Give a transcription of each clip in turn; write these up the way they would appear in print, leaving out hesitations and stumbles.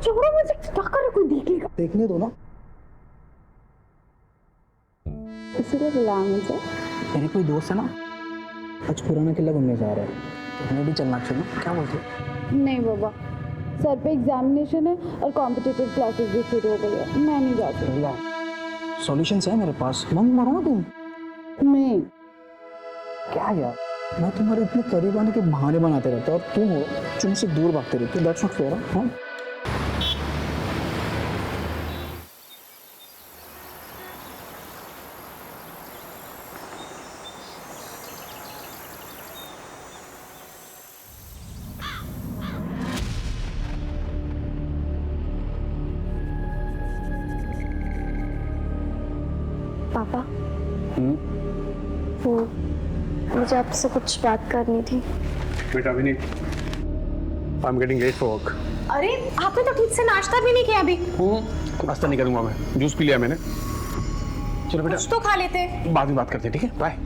छोड़ो मुझे, क्या कर रहे, कोई देख लेगा। देखने दो ना। इसीलिए बुलाया मुझे। मेरे कोई दोस्त है ना, आज पुराना किला घूमने जा रहा है, तो हमें भी चलना चाहिए, क्या बोलते हो? नहीं बाबा, सर पे एग्जामिनेशन है और कॉम्पिटिटिव क्लासेस भी शुरू हो गई है, मैं नहीं जा सकती। सॉल्यूशंस है मेरे पास, मंग मारो ना तुम। नहीं। क्या यार, मैं तुम्हारे इतने करीब आने के बहाने बनाते रहता और तुम हो जो मुझसे दूर भागते रहते। That's not fair. हाँ, पापा, वो मुझे आपसे कुछ बात करनी थी। बेटा अभी नहीं, I am getting late for work. अरे आपने तो ठीक से नाश्ता भी नहीं किया अभी। नाश्ता नहीं करूंगा मैं, जूस पी लिया मैंने। चलो बेटा, कुछ तो खा लेते। बाद में बात करते हैं, ठीक है? बाय।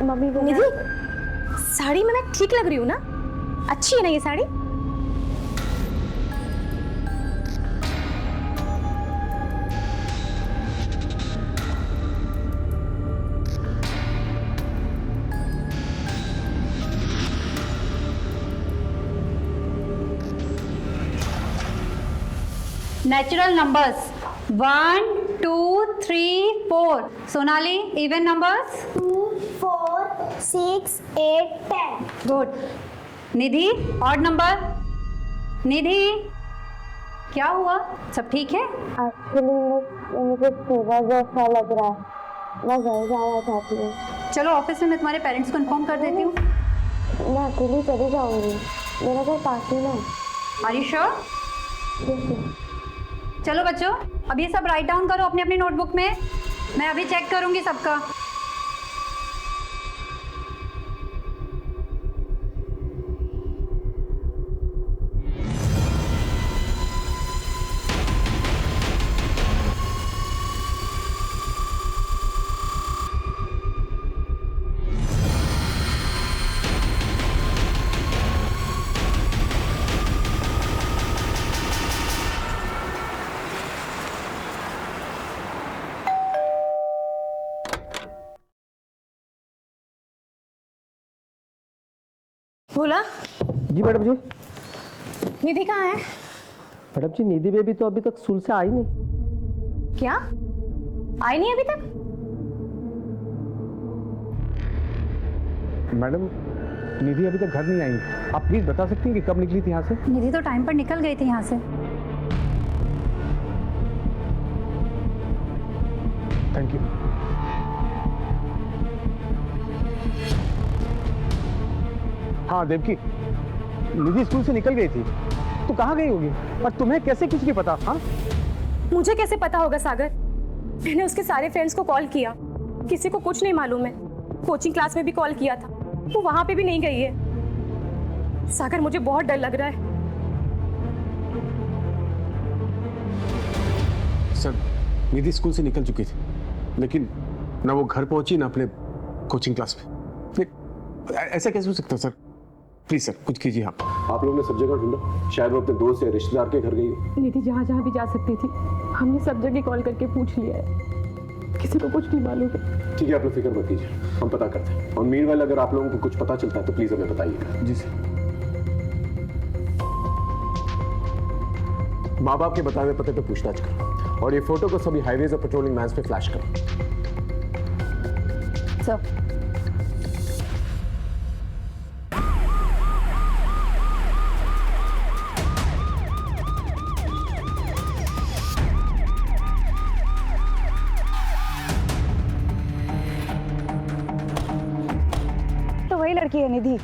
मम्मी निधि, साड़ी में मैं ठीक लग रही हूँ ना? अच्छी है ना ये sari? Natural numbers 1 2 3 4। Sonali, even numbers 2 4 6 8 10। Good. Nidhi, odd number. Nidhi, क्या हुआ, सब ठीक है? एक्चुअली मुझे फीवर जैसा लग रहा है, मैं घर जाना चाहती हूँ। चलो ऑफिस में मैं तुम्हारे पेरेंट्स को इन्फॉर्म कर देती हूँ। मैं अकेली चली जाऊँगी, मेरा घर पास ही में है। Are you sure? ठीक है। चलो बच्चों, अब ये सब राइट डाउन करो अपनी अपनी नोटबुक में, मैं अभी चेक करूंगी सबका। बोला जी मैडम जी। निधि कहाँ है? मैडम जी, निधि बेबी तो अभी तक स्कूल से आई नहीं। क्या आई नहीं अभी तक? मैडम, निधि अभी तक घर नहीं आई। आप प्लीज बता सकती हैं कि कब निकली थी यहाँ से? निधि तो टाइम पर निकल गई थी यहाँ से। Thank you. हाँ देवकी, निधि स्कूल से निकल गई थी, तो कहाँ गई होगी? और तुम्हें कैसे कुछ नहीं पता? हाँ, मुझे कैसे पता होगा सागर? मैंने उसके सारे फ्रेंड्स को कॉल किया, किसी को कुछ नहीं मालूम है। कोचिंग क्लास में भी कॉल किया था, वो वहां पे भी नहीं गई है। सागर मुझे बहुत डर लग रहा है। सर, निधि स्कूल से निकल चुकी थी, लेकिन ना वो घर पहुंची ना अपने कोचिंग क्लास में। ऐसा कैसे हो सकता है सर? प्लीज सर, कुछ कीजिए आप लोगों ने सब जगह ढूंढा, शायद वो अपने दोस्त या रिश्तेदार के घर गई हो। निधि जहाँ जहाँ भी जा सकती थी, हमने सब जगह कॉल करके पूछ लिया है, किसी को कुछ नहीं मालूम है। ठीक है, आप लोग फिक्र मत कीजिए, हम पता करते हैं। और मीनवाइल अगर आप लोगों को कुछ पता चलता है तो प्लीज हमें बताइएगा। जी सर। माँ बाप के बताए हुए पते पे पूछताछ करो, और ये फोटो को सभी हाईवेज और पेट्रोलिंग वैन्स पे फ्लैश करो। सर, वही लड़की है निधि,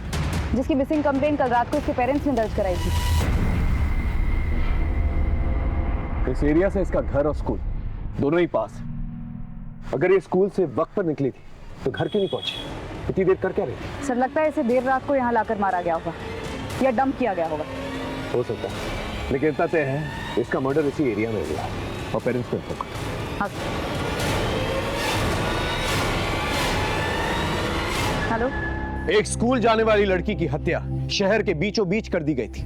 जिसकी मिसिंग कंप्लेंट कल रात को उसके पेरेंट्स ने दर्ज कराई थी। इस एरिया से इसका घर और स्कूल दोनों ही पास है। अगर ये स्कूल से वक्त पर निकली थी तो घर क्यों नहीं पहुंची? इतनी देर कर क्या रही थी? सर, लगता है इसे देर रात को यहाँ लाकर मारा गया होगा या डंप किया गया होगा। हो सकता है, लेकिन इतना तय है, इसका मर्डर इसी एरिया में हुआ और पेरेंट्स को इन्फॉर्म करो। हाँ। हेलो एक स्कूल जाने वाली लड़की की हत्या शहर के बीचों बीच कर दी गई थी।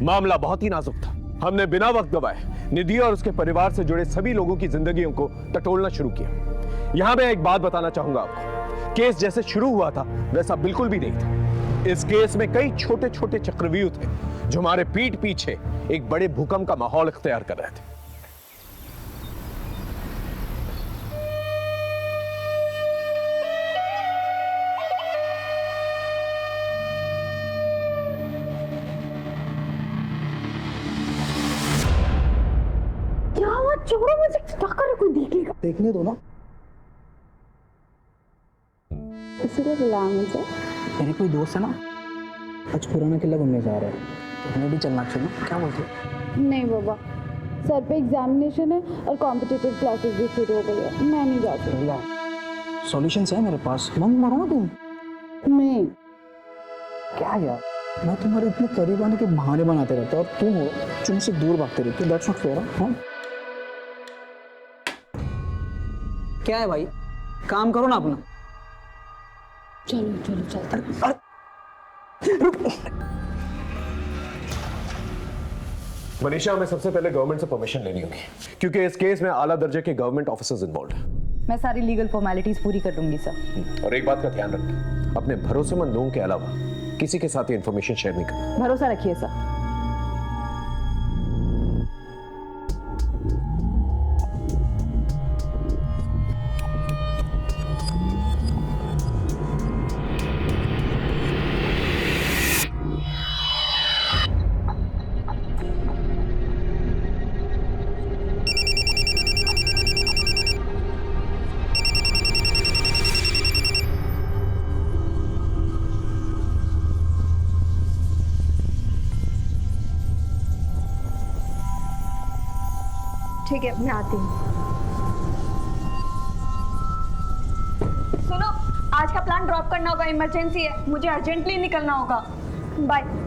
मामला बहुत ही नाजुक था। हमने बिना वक्त गवाए निधि और उसके परिवार से जुड़े सभी लोगों की जिंदगियों को टटोलना शुरू किया। यहां मैं एक बात बताना चाहूंगा आपको, केस जैसे शुरू हुआ था वैसा बिल्कुल भी नहीं था। इस केस में कई छोटे छोटे चक्रव्यूह थे जो हमारे पीठ पीछे एक बड़े भूकंप का माहौल इख्तियार कर रहे थे। क्या हुआ? छोड़ो मुझे, क्या करे, कोई देख लेगा। देखने दो ना। इसीलिए बुलाया मुझे। मेरे कोई दोस्त है ना, आज पुराना किला घूमने जा रहा है, तो हमें भी चलना चाहिए। क्या बोलते हो? नहीं बाबा, सर पे एग्जामिनेशन है और कॉम्पिटिटिव क्लासेस भी शुरू हो गई है, मैं नहीं जा सकती। सॉल्यूशंस है मेरे पास, मंग मारो ना तुम। नहीं। क्या यार, मैं तुम्हारे इतने करीब आने के बहाने बनाते रहता और तुम हो जो मुझसे दूर भागते रहते। That's not fair. हाँ, क्या है भाई, काम करो ना अपना। चलो चलो चलते। मनीषा, हमें सबसे पहले गवर्नमेंट से परमिशन लेनी होगी क्योंकि इस केस में आला दर्जे के गवर्नमेंट ऑफिसर्स इन्वॉल्व हैं। मैं सारी लीगल फॉर्मेलिटीज पूरी कर लूंगी सर। और एक बात का ध्यान रखें, अपने भरोसेमंद लोगों के अलावा किसी के साथ ये इंफॉर्मेशन शेयर नहीं करना। भरोसा रखिए सर। ठीक है, मैं आती हूँ। सुनो, आज का प्लान ड्रॉप करना होगा, इमरजेंसी है, मुझे अर्जेंटली निकलना होगा। बाय।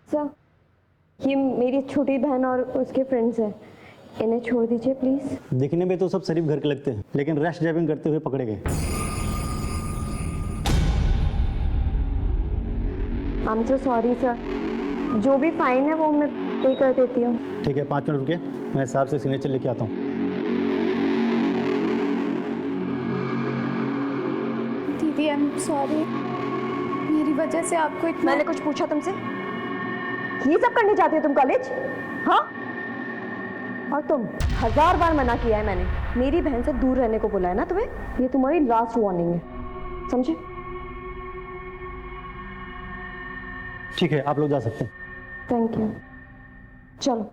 सर, ये मेरी छोटी बहन और उसके फ्रेंड्स हैं, इन्हें छोड़ दीजिए प्लीज। दिखने में तो सब शरीफ घर के लगते हैं, लेकिन रैश ड्राइविंग करते हुए पकड़े गए। I am so sorry sir, जो भी फाइन है वो मैं पे कर देती हूँ। ठीक है, 5 मिनट रुके, मैं साहब से सिग्नेचर लेके आता हूँ। दीदी, आई एम सॉरी, मेरी वजह से आपको इतना। मैंने कुछ पूछा तुमसे? ये सब करने जाती हो तुम कॉलेज? हाँ, और तुम 1000 बार मना किया है मैंने, मेरी बहन से दूर रहने को बोला है ना तुम्हें। ये तुम्हारी लास्ट वार्निंग है, समझे? ठीक है, आप लोग जा सकते हैं। थैंक यू, चलो।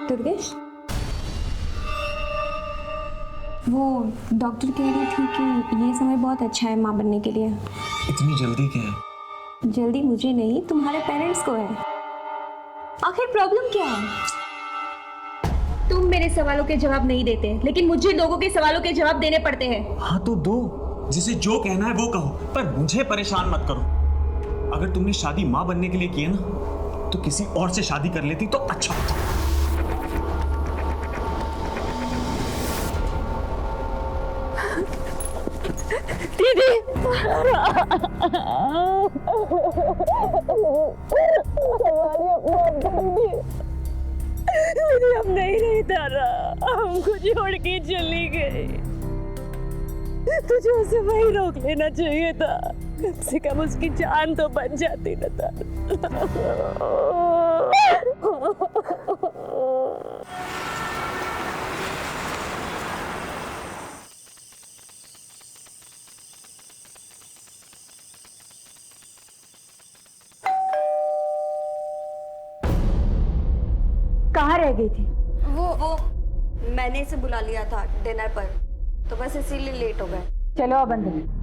दुर्गेश, वो डॉक्टर कह रही थी कि ये समय बहुत अच्छा है माँ बनने के लिए। इतनी जल्दी क्या है? जल्दी मुझे नहीं, तुम्हारे पेरेंट्स को है। आखिर प्रॉब्लम क्या है? तुम मेरे सवालों के जवाब नहीं देते, लेकिन मुझे लोगों के सवालों के जवाब देने पड़ते हैं। हाँ तो दो, जिसे जो कहना है वो कहो, पर मुझे परेशान मत करो। अगर तुमने शादी माँ बनने के लिए की है ना, तो किसी और से शादी कर लेती तो अच्छा होता। मुझे अब नहीं रहता रहा, हमको छोड़ के चली गई। तुझे उसे वही रोक लेना चाहिए था, कम से कम उसकी जान तो बच जाती न था। कहाँ रह गई थी? वो मैंने इसे बुला लिया था डिनर पर, तो बस इसीलिए लेट हो गए। चलो अब अंदर।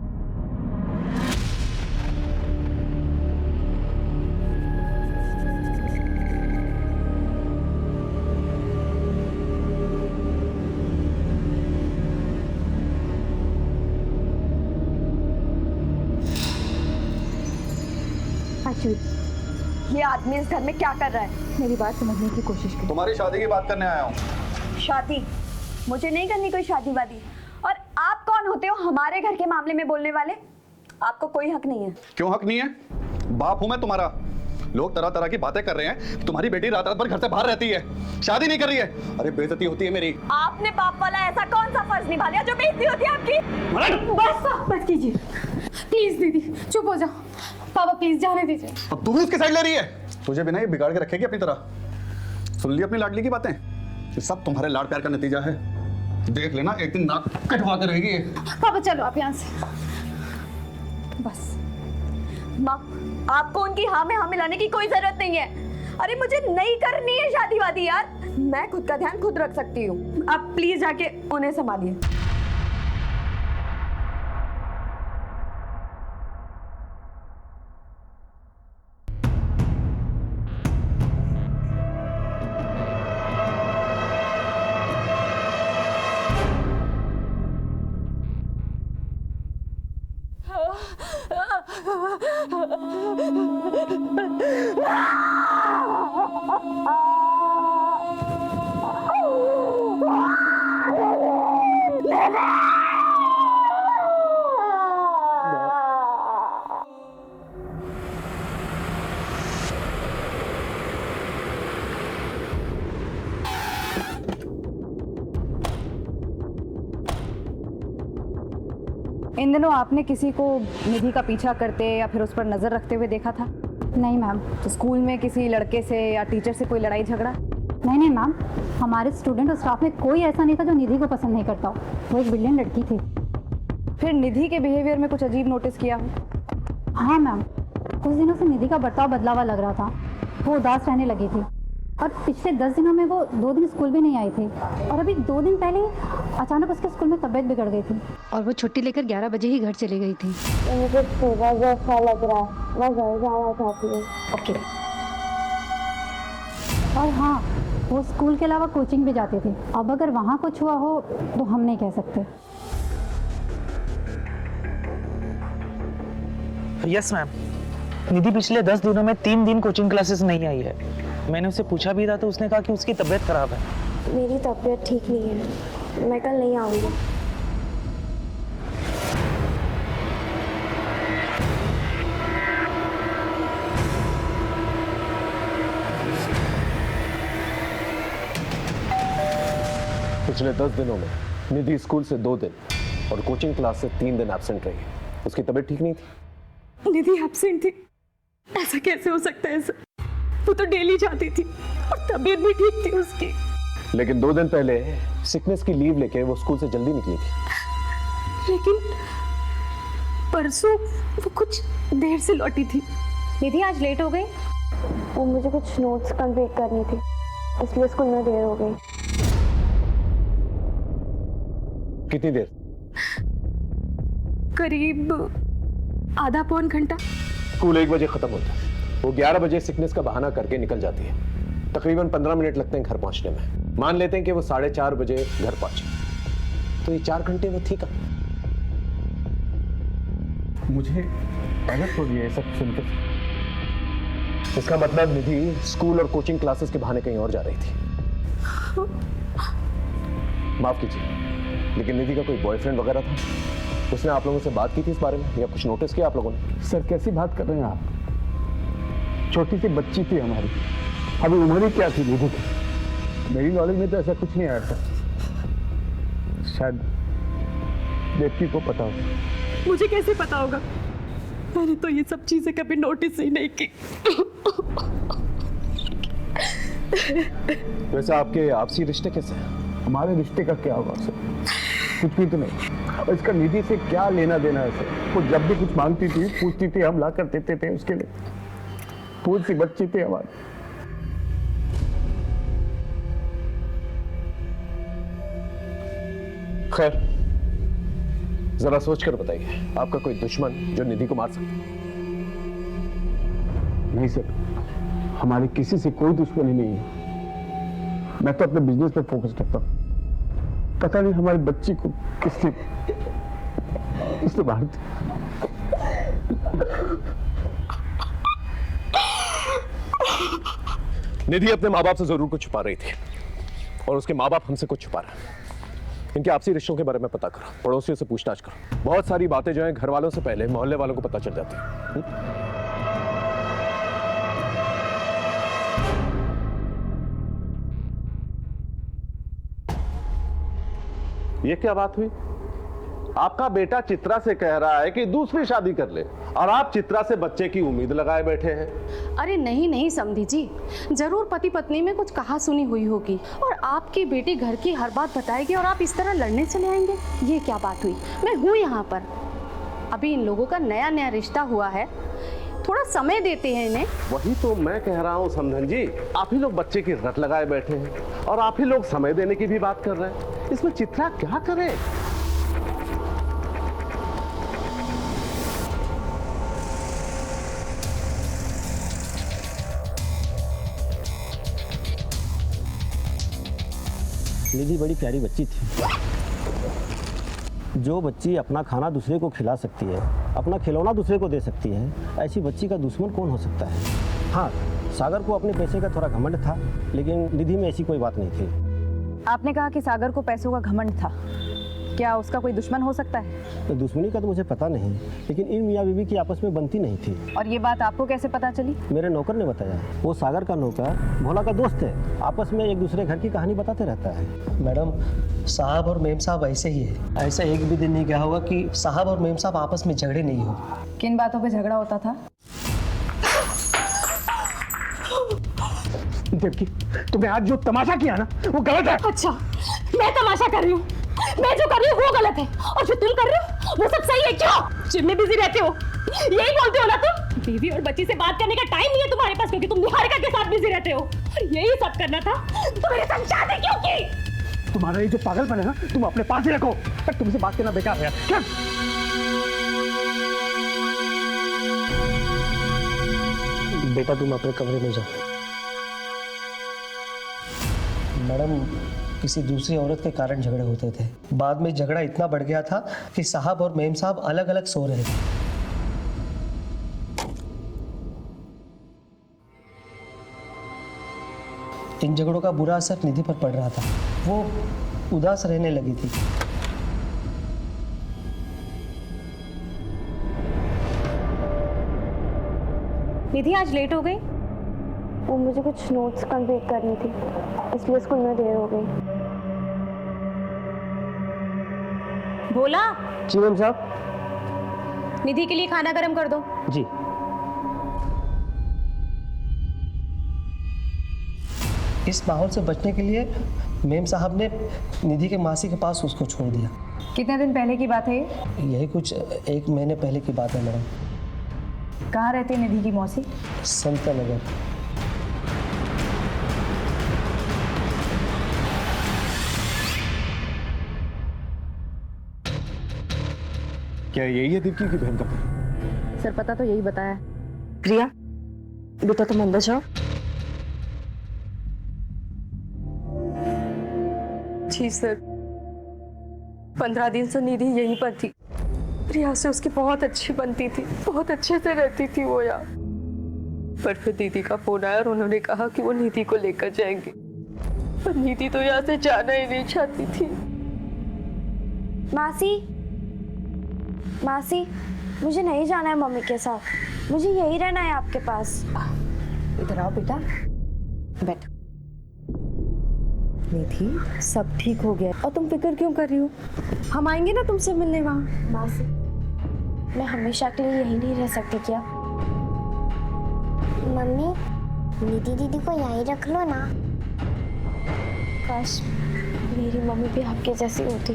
एक्चुअली ये आदमी इस घर में क्या कर रहा है? मेरी बात समझने की कोशिश करो। तुम्हारी शादी की बात करने आया हूँ। शादी? मुझे नहीं करनी कोई शादी वादी। और आप कौन होते हो हमारे घर के मामले में बोलने वाले? आपको कोई हक नहीं है। क्यों हक नहीं है? बाप हूं मैं तुम्हारा। लोग तरह तरह की बातें कर रहे हैं। तुम्हारी बेटी रात रात भर घर से बाहर रहती है, शादी नहीं कर रही है। अरे बेइज्जती होती है मेरी। आपने बाप वाला ऐसा कौन सा फर्ज निभा लिया जो बेइज्जती होती है आपकी? बस कीजिए प्लीज दीदी, चुप हो जाओ। पापा प्लीज जाने दीजिए। अब तू भी उसकी साइड ले रही है। तुझे बिना ये बिगाड़ के रखेगी अपनी तरह। सुन ली अपनी लाडली की बातें? ये सब तुम्हारे लाड प्यार का नतीजा है। देख लेना एक दिन नाक कटवा के रहेगी। पापा चलो आप यहाँ से। बस माँ, आपको उनकी हाँ में हाँ मिलाने की कोई जरूरत नहीं है। अरे मुझे नहीं करनी है शादी वादी यार। मैं खुद का ध्यान खुद रख सकती हूँ। आप प्लीज जाके उन्हें संभालिए। इन दिनों आपने किसी को निधि का पीछा करते या फिर उस पर नजर रखते हुए देखा था? नहीं मैम। तो स्कूल में किसी लड़के से या टीचर से कोई लड़ाई झगड़ा? नहीं मैम, हमारे स्टूडेंट और स्टाफ में कोई ऐसा नहीं था जो निधि को पसंद नहीं करता हो। वो एक ब्रिलियंट लड़की थी। फिर निधि के बिहेवियर में कुछ अजीब नोटिस किया हो? हाँ मैम, कुछ दिनों से निधि का बर्ताव बदला हुआ लग रहा था। वो उदास रहने लगी थी और पिछले 10 दिनों में वो 2 दिन स्कूल भी नहीं आई थी। और अभी 2 दिन पहले अचानक उसके स्कूल में तबीयत बिगड़ गई थी और वो छुट्टी लेकर 11 बजे ही घर चली गई थी। मुझे सुबह जैसा लग रहा है, मैं घर जाना चाहती हूँ। ओके। और हाँ, वो स्कूल के अलावा कोचिंग भी जाती थी। अब अगर वहाँ कुछ हुआ हो तो हम नहीं कह सकते। यस मैम, निधि पिछले 10 दिनों में 3 दिन कोचिंग क्लासेस नहीं आई है। मैंने उससे पूछा भी था तो उसने कहा कि उसकी तबीयत खराब है। मेरी तबीयत ठीक नहीं है, मैं कल नहीं आऊँगी। पिछले 10 दिनों में निधि स्कूल से 2 दिन और कोचिंग क्लास से 3 दिन एब्सेंट रही। उसकी तबीयत ठीक नहीं थी। निधि एब्सेंट थी? ऐसा कैसे हो सकता है सर? वो तो डेली जाती थी और तबीयत भी ठीक थी उसकी। लेकिन 2 दिन पहले सिकनेस की लीव लेके वो स्कूल से जल्दी निकली थी। लेकिन परसों वो कुछ देर से लौटी थी। निधि आज लेट हो गई? वो मुझे कुछ नोट्स कंप्लीट करनी थी, इसलिए स्कूल में देर हो गई। कितनी देर? करीब आधा पौन घंटा। स्कूल 1 बजे खत्म होता है। वो 11 बजे सिकनेस का बहाना करके निकल जाती है। तकरीबन 15 मिनट लगते हैं घर पहुंचने में। मान लेते हैं कि वो 4:30 बजे घर पहुंचे, तो ये 4 घंटे वो थी कहाँ? मुझे गलत हो गया ये सब सुनकर। इसका मतलब निधि स्कूल और कोचिंग क्लासेस के बहाने कहीं और जा रही थी। माफ कीजिए, लेकिन निधि का कोई बॉयफ्रेंड वगैरह था? उसने आप लोगों से बात की थी इस बारे में या कुछ नोटिस किया आप लोगों ने? सर कैसी बात कर रहे हैं आप? छोटी सी बच्ची थी हमारी, अभी उम्र ही क्या थी निधि की? मेरी नॉलेज में तो ऐसा कुछ नहीं आया था। शायद देवकी को पता हो। मुझे कैसे पता होगा? मैंने तो ये सब चीजें कभी नोटिस ही नहीं की। वैसे आपके आपसी रिश्ते कैसे हैं? हमारे रिश्ते का क्या होगा सर? कुछ भी तो नहीं। और इसका निधि से क्या लेना देना है सर? वो जब भी कुछ मांगती थी, पूछती थी, हम ला कर देते थे उसके लिए। फूल सी बच्ची थी हमारी। खैर, जरा सोच कर बताइए, आपका कोई दुश्मन जो निधि को मार सकता? नहीं सर, हमारी किसी से कोई दुश्मनी नहीं है। मैं तो अपने बिजनेस पे फोकस रखता हूँ। पता नहीं हमारी बच्ची को किसने मार दिया। निधि अपने माँ बाप से जरूर कुछ छुपा रही थी और उसके माँ बाप हमसे कुछ छुपा रहे हैं। इनके आपसी रिश्तों के बारे में पता करो, पड़ोसियों से पूछताछ करो। बहुत सारी बातें जो है घर वालों से पहले मोहल्ले वालों को पता चल जाती है। ये क्या बात हुई? आपका बेटा चित्रा से कह रहा है कि दूसरी शादी कर ले और आप चित्रा से बच्चे की उम्मीद लगाए बैठे हैं। अरे नहीं समधी जी, जरूर पति पत्नी में कुछ कहा सुनी हुई होगी और आपकी बेटी घर की हर बात बताएगी और आप इस तरह लड़ने चले आएंगे। ये क्या बात हुई? मैं हूँ यहाँ पर, अभी इन लोगों का नया नया रिश्ता हुआ है, थोड़ा समय देते हैं इन्हें। वही तो मैं कह रहा हूँ समधन जी, आप ही लोग बच्चे की रट लगाए बैठे हैं और आप ही लोग समय देने की भी बात कर रहे हैं। इसमें चित्रा क्या करे? निधि बड़ी प्यारी बच्ची थी। जो बच्ची अपना खाना दूसरे को खिला सकती है, अपना खिलौना दूसरे को दे सकती है, ऐसी बच्ची का दुश्मन कौन हो सकता है? हाँ, सागर को अपने पैसे का थोड़ा घमंड था, लेकिन निधि में ऐसी कोई बात नहीं थी। आपने कहा कि सागर को पैसों का घमंड था, क्या उसका कोई दुश्मन हो सकता है? तो दुश्मनी का तो मुझे पता नहीं, लेकिन इन मियाँ बीवी की आपस में बनती नहीं थी। और ये बात आपको कैसे पता चली? मेरे नौकर ने बताया। वो सागर का नौकर भोला का दोस्त है, आपस में एक दूसरे घर की कहानी बताते रहता है। मैडम, साहब और मेम साहब ऐसे ही है। ऐसा एक भी दिन नहीं गया होगा कि साहब और मेम साहब आपस में झगड़े नहीं हो। किन बातों पे झगड़ा होता था? देवकी, तुमने आज जो तमाशा किया ना, वो गलत है। अच्छा, मैं तमाशा कर रही हूँ? मैं जो कर रही हूँ वो गलत है और जो तुम कर रहे हो वो सब सही है? क्यों जिम में बिजी रहते हो? यही बोलते हो ना तुम? बीवी और बच्ची से बात करने का टाइम नहीं है तुम्हारे पास, क्योंकि तुम निहारिका के साथ बिजी रहते हो। और यही सब करना था तो मेरे साथ शादी क्यों की? तुम्हारा ये जो पागलपन है ना, तुम अपने पास ही रखो। तुमसे बात करना बेकार है क्या? बेटा तुम अपने कमरे में जाओ। मैडम, किसी दूसरी औरत के कारण झगड़े होते थे, बाद में झगड़ा इतना बढ़ गया था कि साहब और मेम साहब अलग अलग सो रहे थे। इन झगड़ों का बुरा असर निधि पर पड़ रहा था, वो उदास रहने लगी थी। निधि आज लेट हो गई? वो मुझे कुछ नोट्स कंप्लीट करनी थी, इसलिए स्कूल में देर हो गई। भोला। जी मैम साहब। निधि के लिए खाना गर्म कर दो। जी। इस माहौल से बचने के लिए मेम साहब ने निधि के मासी के पास उसको छोड़ दिया। कितने दिन पहले की बात है ये? यही कुछ 1 महीने पहले की बात है मैडम। कहाँ रहती है निधि की मौसी? संता नगर। क्या यही है दीप्ति की बहन का? सर पता तो यही बताया। प्रिया बेटा तुम अंदर जाओ। जी सर, 15 दिन से निधि यहीं पर थी। प्रिया से उसकी बहुत अच्छी बनती थी, बहुत अच्छे से रहती थी वो यहाँ। पर फिर दीदी का फोन आया और उन्होंने कहा कि वो निधि को लेकर जाएंगे। पर निधि तो यहाँ से जाना ही नहीं चाहती थी। मासी, मुझे नहीं जाना है मम्मी के साथ, मुझे यही रहना है आपके पास। इधर आओ बेटा, बैठ। निधि सब ठीक हो गया और तुम फिक्र क्यों कर रही हो? हम आएंगे ना तुमसे मिलने वहाँ। मासी, मैं हमेशा के लिए यही नहीं रह सकती क्या? मम्मी, निधि दीदी को यहीं रख लो ना। काश मेरी मम्मी भी आपके जैसी होती,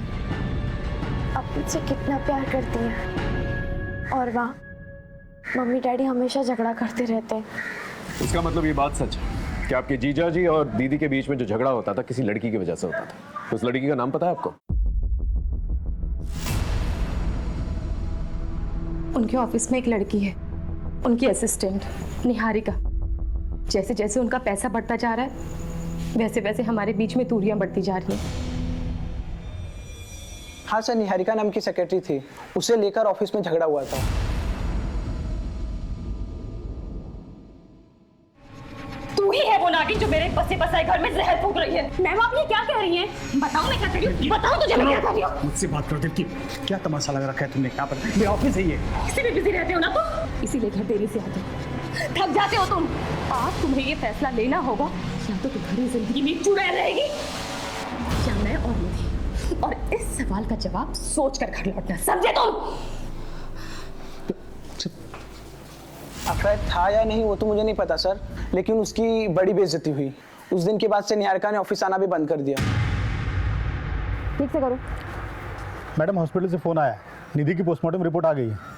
आप मुझसे कितना प्यार करती हैं। और वहाँ मम्मी डैडी हमेशा झगड़ा करते रहते हैं। इसका मतलब ये बात सच है कि आपके जीजा जी और दीदी के बीच में जो झगड़ा होता था किसी लड़की की वजह से होता था। उस लड़की का नाम पता है आपको? उनके ऑफिस में एक लड़की है, उनकी असिस्टेंट निहारिका। जैसे जैसे उनका पैसा बढ़ता जा रहा है, वैसे वैसे हमारे बीच में दूरियां बढ़ती जा रही हैं। हाँ सर, निहारिका नाम की सेक्रेटरी थी, उसे लेकर ऑफिस में झगड़ा हुआ था। तू ही है वो नागिन जो बसे बसाए घर में जहर फूंक रही है। मैम आप ये क्या कह रही हैं? बताओ मैं क्या कर रही हूँ, बताओ तुझे मैं क्या कर रही हूँ। मुझसे बात करो देवकी, क्या तमाशा लग रखा है तुमने? क्या पता, मेरा ऑफिस है ये। इसी में बिजी रहते हो ना तुम, इसीलिए घर देरी से आते हो, थक जाते हो तुम। आज तुम्हें ये फैसला लेना होगा, या तो तुम्हारी जिंदगी में चुड़ैल रहेगी या मैं और निधि। और इस सवाल का जवाब सोच कर घर लौटना, समझे तुम? अफेयर था या नहीं वो तो मुझे नहीं पता सर, लेकिन उसकी बड़ी बेइज्जती हुई। उस दिन के बाद से निहारिका ने ऑफिस आना भी बंद कर दिया। ठीक से करो। मैडम हॉस्पिटल से फोन आया, निधि की पोस्टमार्टम रिपोर्ट आ गई है।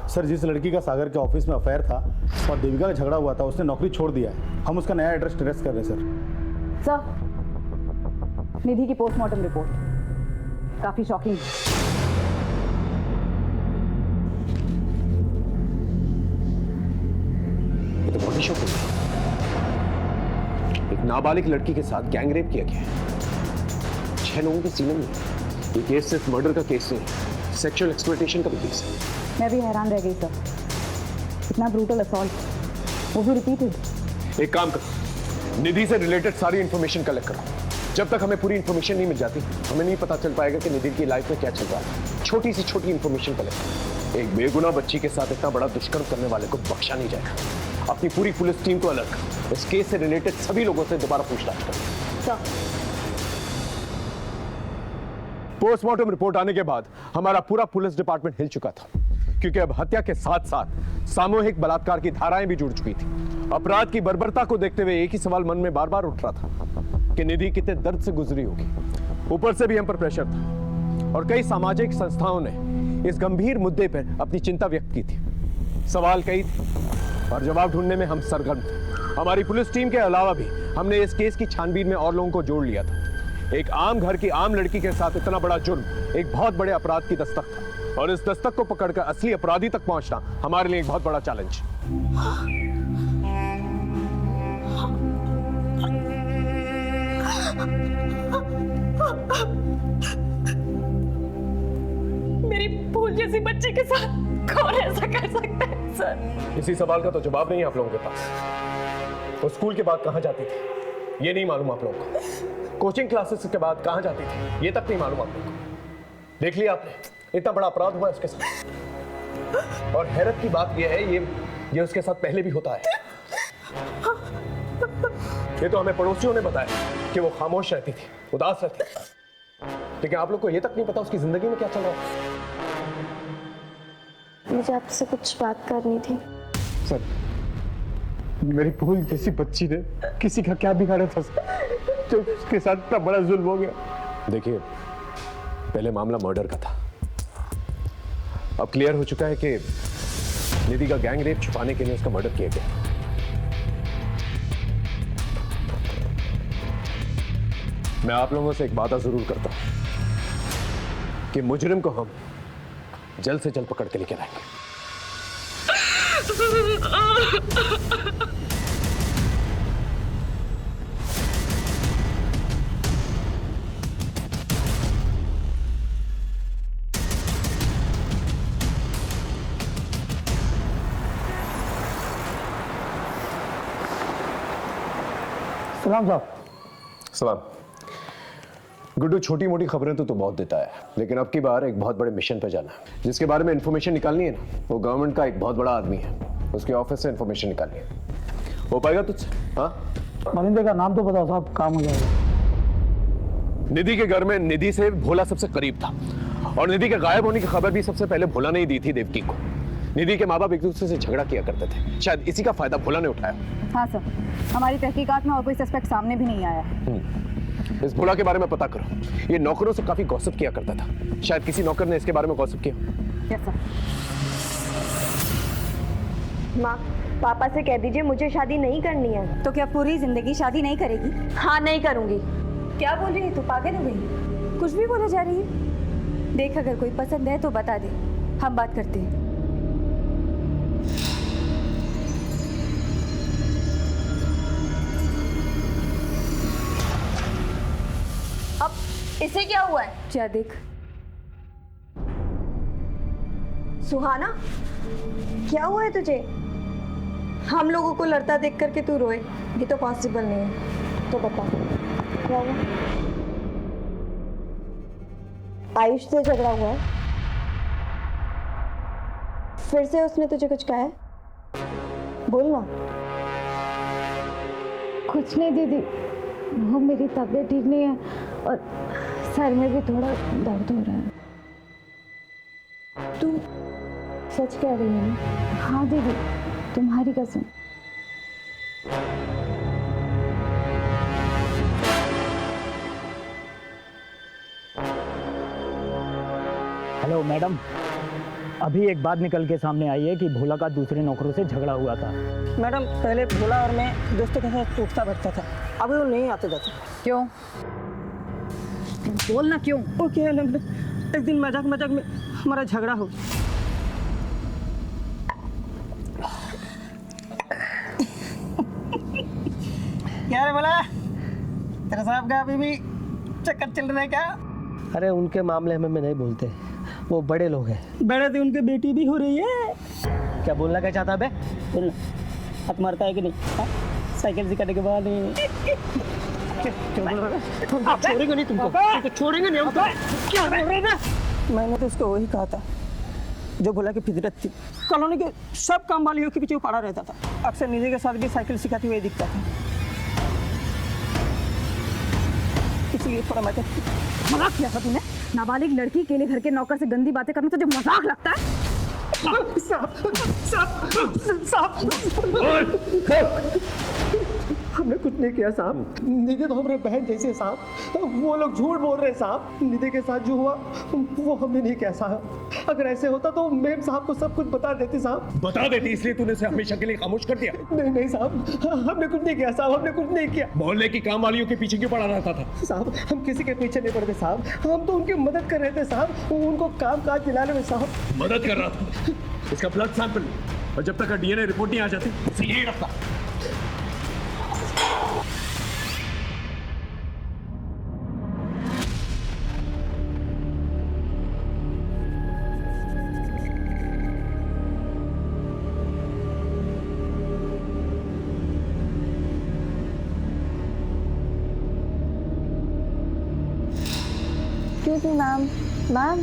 सर, जिस लड़की का सागर के ऑफिस में अफेयर था और देविका का झगड़ा हुआ था, उसने नौकरी छोड़ दिया है। हम उसका नया एड्रेस ट्रेस कर रहे हैं सर, निधि की पोस्टमार्टम रिपोर्ट काफी शॉकिंग है। ये तो बहुत ही शॉकिंग है। एक नाबालिग लड़की के साथ गैंग रेप किया गया है, 6 लोगों के सीने में। ये केस सिर्फ मर्डर का केस नहीं, सेक्सुअल एक्सप्लॉयटेशन का भी केस है। मैं भी हैरान रह गई सर, इतना ब्रूटल असॉल्ट, वो भी रिपीटेड। एक काम करो, निधि से रिलेटेड सारी इंफॉर्मेशन कलेक्ट करो। जब तक हमें पूरी इंफॉर्मेशन नहीं मिल जाती, हमें नहीं पता चल पाएगा कि निधि की लाइफ में क्या चल रहा है। छोटी सी छोटी इंफॉर्मेशन कलेक्ट करो। एक बेगुनाह बच्ची के साथ इतना बड़ा दुष्कर्म करने वाले को बख्शा नहीं जाएगा। अपनी पूरी पुलिस टीम को अलर्ट करो। इस केस से रिलेटेड सभी लोगों से दोबारा पूछताछ करो। पोस्टमार्टम रिपोर्ट आने के बाद हमारा पूरा पुलिस डिपार्टमेंट हिल चुका था, क्योंकि अब हत्या के साथ साथ सामूहिक बलात्कार की धाराएं भी जुड़ चुकी थी। अपराध की बर्बरता को देखते हुए एक ही सवाल मन में बार बार उठ रहा था कि निधि कितने दर्द से गुजरी होगी। ऊपर से भी हम पर प्रेशर था और कई सामाजिक संस्थाओं ने इस गंभीर मुद्दे पर अपनी चिंता व्यक्त की थी। सवाल कई थे और जवाब ढूंढने में हम सरगर्म थे। हमारी पुलिस टीम के अलावा भी हमने इस केस की छानबीन में और लोगों को जोड़ लिया था। एक आम घर की आम लड़की के साथ इतना बड़ा जुर्म एक बहुत बड़े अपराध की दस्तक था, और इस दस्तक को पकड़कर असली अपराधी तक पहुंचना हमारे लिए एक बहुत बड़ा चैलेंज। मेरी फूल जैसी बच्ची के साथ कौन ऐसा कर सकता है सर? इसी सवाल का तो जवाब नहीं है आप लोगों के पास। वो स्कूल के बाद कहां जाती थी ये नहीं मालूम आप लोगों को। कोचिंग क्लासेस के बाद कहां जाती थी ये तक नहीं मालूम आप लोगों को। देख लिया आपने, इतना बड़ा अपराध हुआ इसके साथ। और हैरत की बात यह है, ये उसके साथ पहले भी होता है। ये तो हमें पड़ोसियों ने बताया कि वो खामोश रहती थी, उदास रहती थी, लेकिन आप लोग को ये तक नहीं पता उसकी जिंदगी में क्या चल रहा है। मुझे आपसे कुछ बात करनी थी। सर, मेरी फूल जैसी बच्ची ने किसी का क्या बिगाड़ा था जो उसके साथ इतना बड़ा जुल्म हो गया। देखिए, पहले मामला मर्डर का था, अब क्लियर हो चुका है कि निधि का गैंग रेप छुपाने के लिए उसका मर्डर किया गया। मैं आप लोगों से एक वादा जरूर करता हूं कि मुजरिम को हम जल्द से जल्द पकड़ के लेकर आएंगे। सलाम साहब। सलाम। गुड्डू, छोटी मोटी खबरें तो बहुत देता है, लेकिन अब की बार एक बहुत बड़े मिशन पे जाना है। जिसके बारे में इंफॉर्मेशन निकालनी है ना, वो गवर्नमेंट का एक बहुत बड़ा आदमी है, उसके ऑफिस से इंफॉर्मेशन निकालनी है। हो पाएगा तुझसे? हाँ, मनिंदर का नाम तो बताओ साहब, काम हो जाएगा। निधि के घर में निधि से भोला सबसे करीब था, और निधि के गायब होने की खबर भी सबसे पहले भोला ने ही दी थी देवकी को। निधि के माँ बाप एक दूसरे से झगड़ा किया करते थे, शायद इसी का फायदा भोला ने उठाया। हाँ सर, हमारी तहकीकात में और कोई सस्पेक्ट सामने भी नहीं आया है। इस भोला के बारे में पता करो। ये नौकरों से काफी गॉसिप किया करता था, शायद किसी नौकर ने इसके बारे में गॉसिप किया। Yes sir. माँ, पापा से कह दीजिए मुझे शादी नहीं करनी है। तो क्या पूरी जिंदगी शादी नहीं करेगी? हाँ, नहीं करूँगी। क्या बोल रही है तू? पागल हो गई? कुछ भी बोला जा रही है। देख, अगर कोई पसंद है तो बता दे, हम बात करते हैं। अब इसे क्या हुआ है? क्या देख। सुहाना, क्या हुआ है तुझे? हम लोगों को लड़ता देख करके तू रोए, ये तो पॉसिबल नहीं है। तो बता, क्या हुआ? आयुष से झगड़ा हुआ है? फिर से उसने तुझे कुछ कहा है? बोल ना। कुछ नहीं दीदी, वो मेरी तबीयत ठीक नहीं है और सर में भी थोड़ा दर्द हो रहा है। तू सच कह रही है ना? हाँ दीदी, तुम्हारी कसम। हेलो मैडम, अभी एक बात निकल के सामने आई है कि भोला का दूसरे नौकरों से झगड़ा हुआ था। मैडम, पहले भोला और मैं दोस्तों के साथ उठता बैठता था, अभी वो नहीं आते जाते। क्यों? बोलना क्यों? ओके, एक दिन मजाक मजाक में हमारा झगड़ा हो गया। क्या रे भोला, तेरा साहब का अभी भी चक्कर चल रहा है क्या? अरे उनके मामले में नहीं बोलते, वो बड़े लोग हैं। बड़े थे, उनकी बेटी भी हो रही है। क्या बोलना क्या चाहता बे? बोलना, हाथ मारता है कि नहीं? साइकिल सिखाने के बाद छोड़ेंगे नहीं तुमको, छोड़ेंगे नहीं हमको। क्या बोल रहे ना? मैंने तो उसको वही कहा था जो भोला की फितरत थी। कॉलोनी के सब काम वालियों के पीछे वो पड़ा रहता था, अक्सर निधि के साथ भी साइकिल सिखाते हुए दिखता था, इसलिए थोड़ा मजाक किया था तूने? नाबालिग लड़की के लिए घर के नौकर से गंदी बातें करना तुझे मजाक लगता है? हमने कुछ नहीं किया साहब, निधि तो हमारे बहन जैसे साहब, वो लोग झूठ बोल रहे साहब। निधि के साथ जो हुआ वो हमने नहीं किया साहब। अगर ऐसे होता तो मेम साहब को सब कुछ बता देती साहब। बता देती, इसलिए तूने उसे हमेशा के लिए खामोश कर दिया? नहीं नहीं साहब, हमने कुछ नहीं किया साहब, हमने कुछ नहीं किया। मोहल्ले की काम वालियों के पीछे क्यों पड़ा रहता था? साहब, हम किसी के पीछे नहीं पड़ते साहब, हम तो उनकी मदद कर रहे थे साहब, उनको काम काज दिलाने में साहब। मदद कर रहा था? इसका ब्लड सैंपल, और जब तक डीएनए रिपोर्ट नहीं आ जाती उसे यही रखता। Excuse me, ma'am. Ma'am.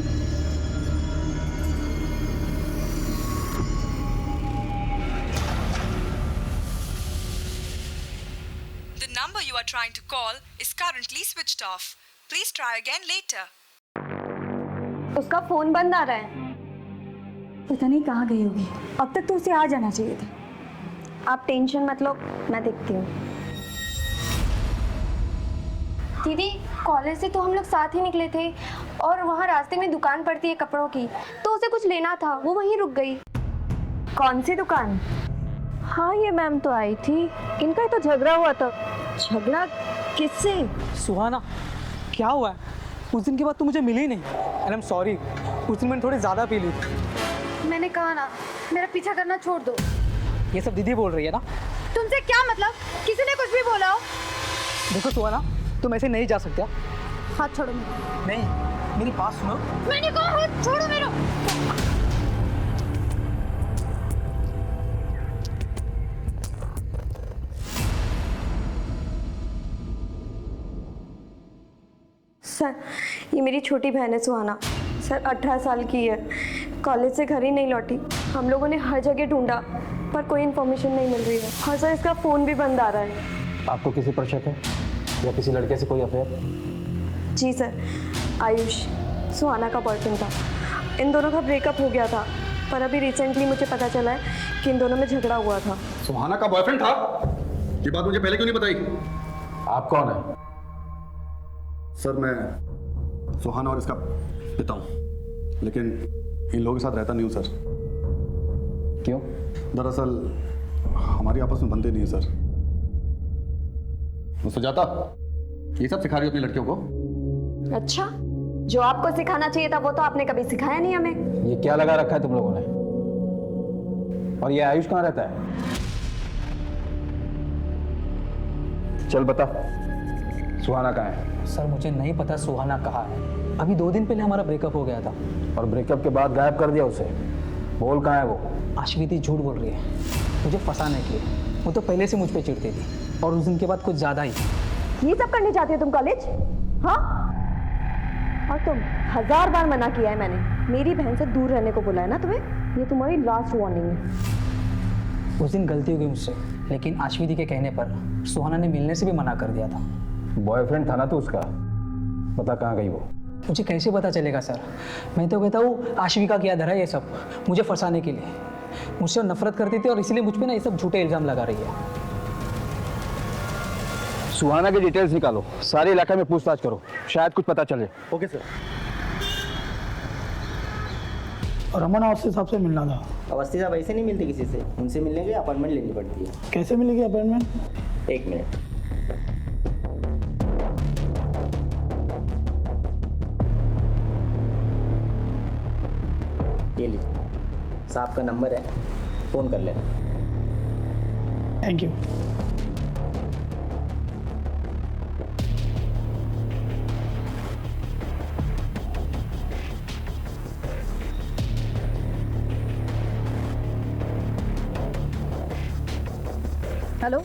The number you are trying to call is currently switched off. Please try again later. उसका फोन बंद आ रहा है। पता नहीं कहाँ गई होगी, अब तक तो उसे आ जाना चाहिए था। आप टेंशन मत लो, मैं देखती हूँ। दीदी, कॉलेज से तो हम लोग साथ ही निकले थे और वहाँ रास्ते में दुकान पड़ती है कपड़ों की, तो उसे कुछ लेना था, वो वहीं रुक गई। कौन सी दुकान? हाँ, ये मैम तो आई थी, इनका ही तो झगड़ा हुआ था। झगड़ा किससे? सुहाना, क्या हुआ है? उस दिन के बाद तू मुझे मिली ही नहीं। एंड आई एम सॉरी, उस दिन मैंने थोड़ी ज़्यादा पी ली थी। मैंने कहा ना, मेरा पीछा करना छोड़ दो। ये सब दीदी बोल रही है ना? तुमसे क्या मतलब? किसी ने कुछ भी बोला हो? देखो सुहाना, तुम ऐसे नहीं जा सकते। हाथ छोड़ो मेरा। नहीं, मेरी बात सुनो। मैंने कहा हाथ छोड़ो मेरा। सर, ये मेरी छोटी बहन है सुहाना। सर 18 साल की है, कॉलेज से घर ही नहीं लौटी। हम लोगों ने हर जगह ढूंढा पर कोई इन्फॉर्मेशन नहीं मिल रही है। हाँ सर, इसका फ़ोन भी बंद आ रहा है। आपको किसी पर शक है या किसी लड़के से कोई अफेयर? जी सर, आयुष सुहाना का बॉयफ्रेंड था। इन दोनों का ब्रेकअप हो गया था, पर अभी रिसेंटली मुझे पता चला है कि इन दोनों में झगड़ा हुआ था। सुहाना का बॉयफ्रेंड था? ये बात मुझे पहले क्यों नहीं बताई? आप कौन है? सर मैं सुहाना और इसका पिता हूँ, लेकिन इन लोगों के साथ रहता नहीं हूँ सर। क्यों? दरअसल हमारी आपस में बनते नहीं है सर। सुजाता, ये सब सिखा रही हो अपनी लड़कियों को? अच्छा, जो आपको सिखाना चाहिए था वो तो आपने कभी सिखाया नहीं हमें। ये क्या लगा रखा है तुम लोगों ने? और ये आयुष कहाँ रहता है? चल बता, सुहाना कहाँ है? सर मुझे नहीं पता सुहाना कहाँ है। अभी 2 दिन पहले हमारा ब्रेकअप हो गया था। और ब्रेकअप के बाद गायब कर दिया उसे। बोल कहाँ है वो? अश्विति झूठ बोल रही है मुझे फंसाने के लिए। वो तो पहले से मुझ पे चिढ़ती थी और उस दिन के बाद कुछ ज़्यादा ही। ये सब करने जाती हो तुम कॉलेज? हाँ? और तुम 1000 बार मना किया है मैंने, मेरी बहन से दूर रहने को बोला है ना तुम्हें। ये तुम्हारी लास्ट वार्निंग है। उस दिन गलती हो गई मुझसे, लेकिन अश्विति के कहने पर सुहाना ने मिलने से भी मना कर दिया था। बॉयफ्रेंड था ना तो उसका? बता कहाँ गई वो? मुझे कैसे पता चलेगा सर? मैं तो कहता हूँ आशिविका किया धरा ये सब मुझे फंसाने के लिए। मुझसे नफरत करती थी और इसलिए मुझ पे ना ये सब झूठे इल्जाम लगा रही है। सुहाना की डिटेल्स निकालो, सारे इलाके में पूछताछ करो, शायद कुछ पता चले। Okay sir. रमन अवस्थी साहब से मिलना था। अवस्थी साहब ऐसे नहीं मिलते किसी से, उनसे मिलने के लिए अपॉइंटमेंट लेनी पड़ती है। कैसे मिलेगी अपॉइंटमेंट? 1 मिनट। ये लीजिए, साहब का नंबर है, फ़ोन कर लेना। Thank you. हेलो,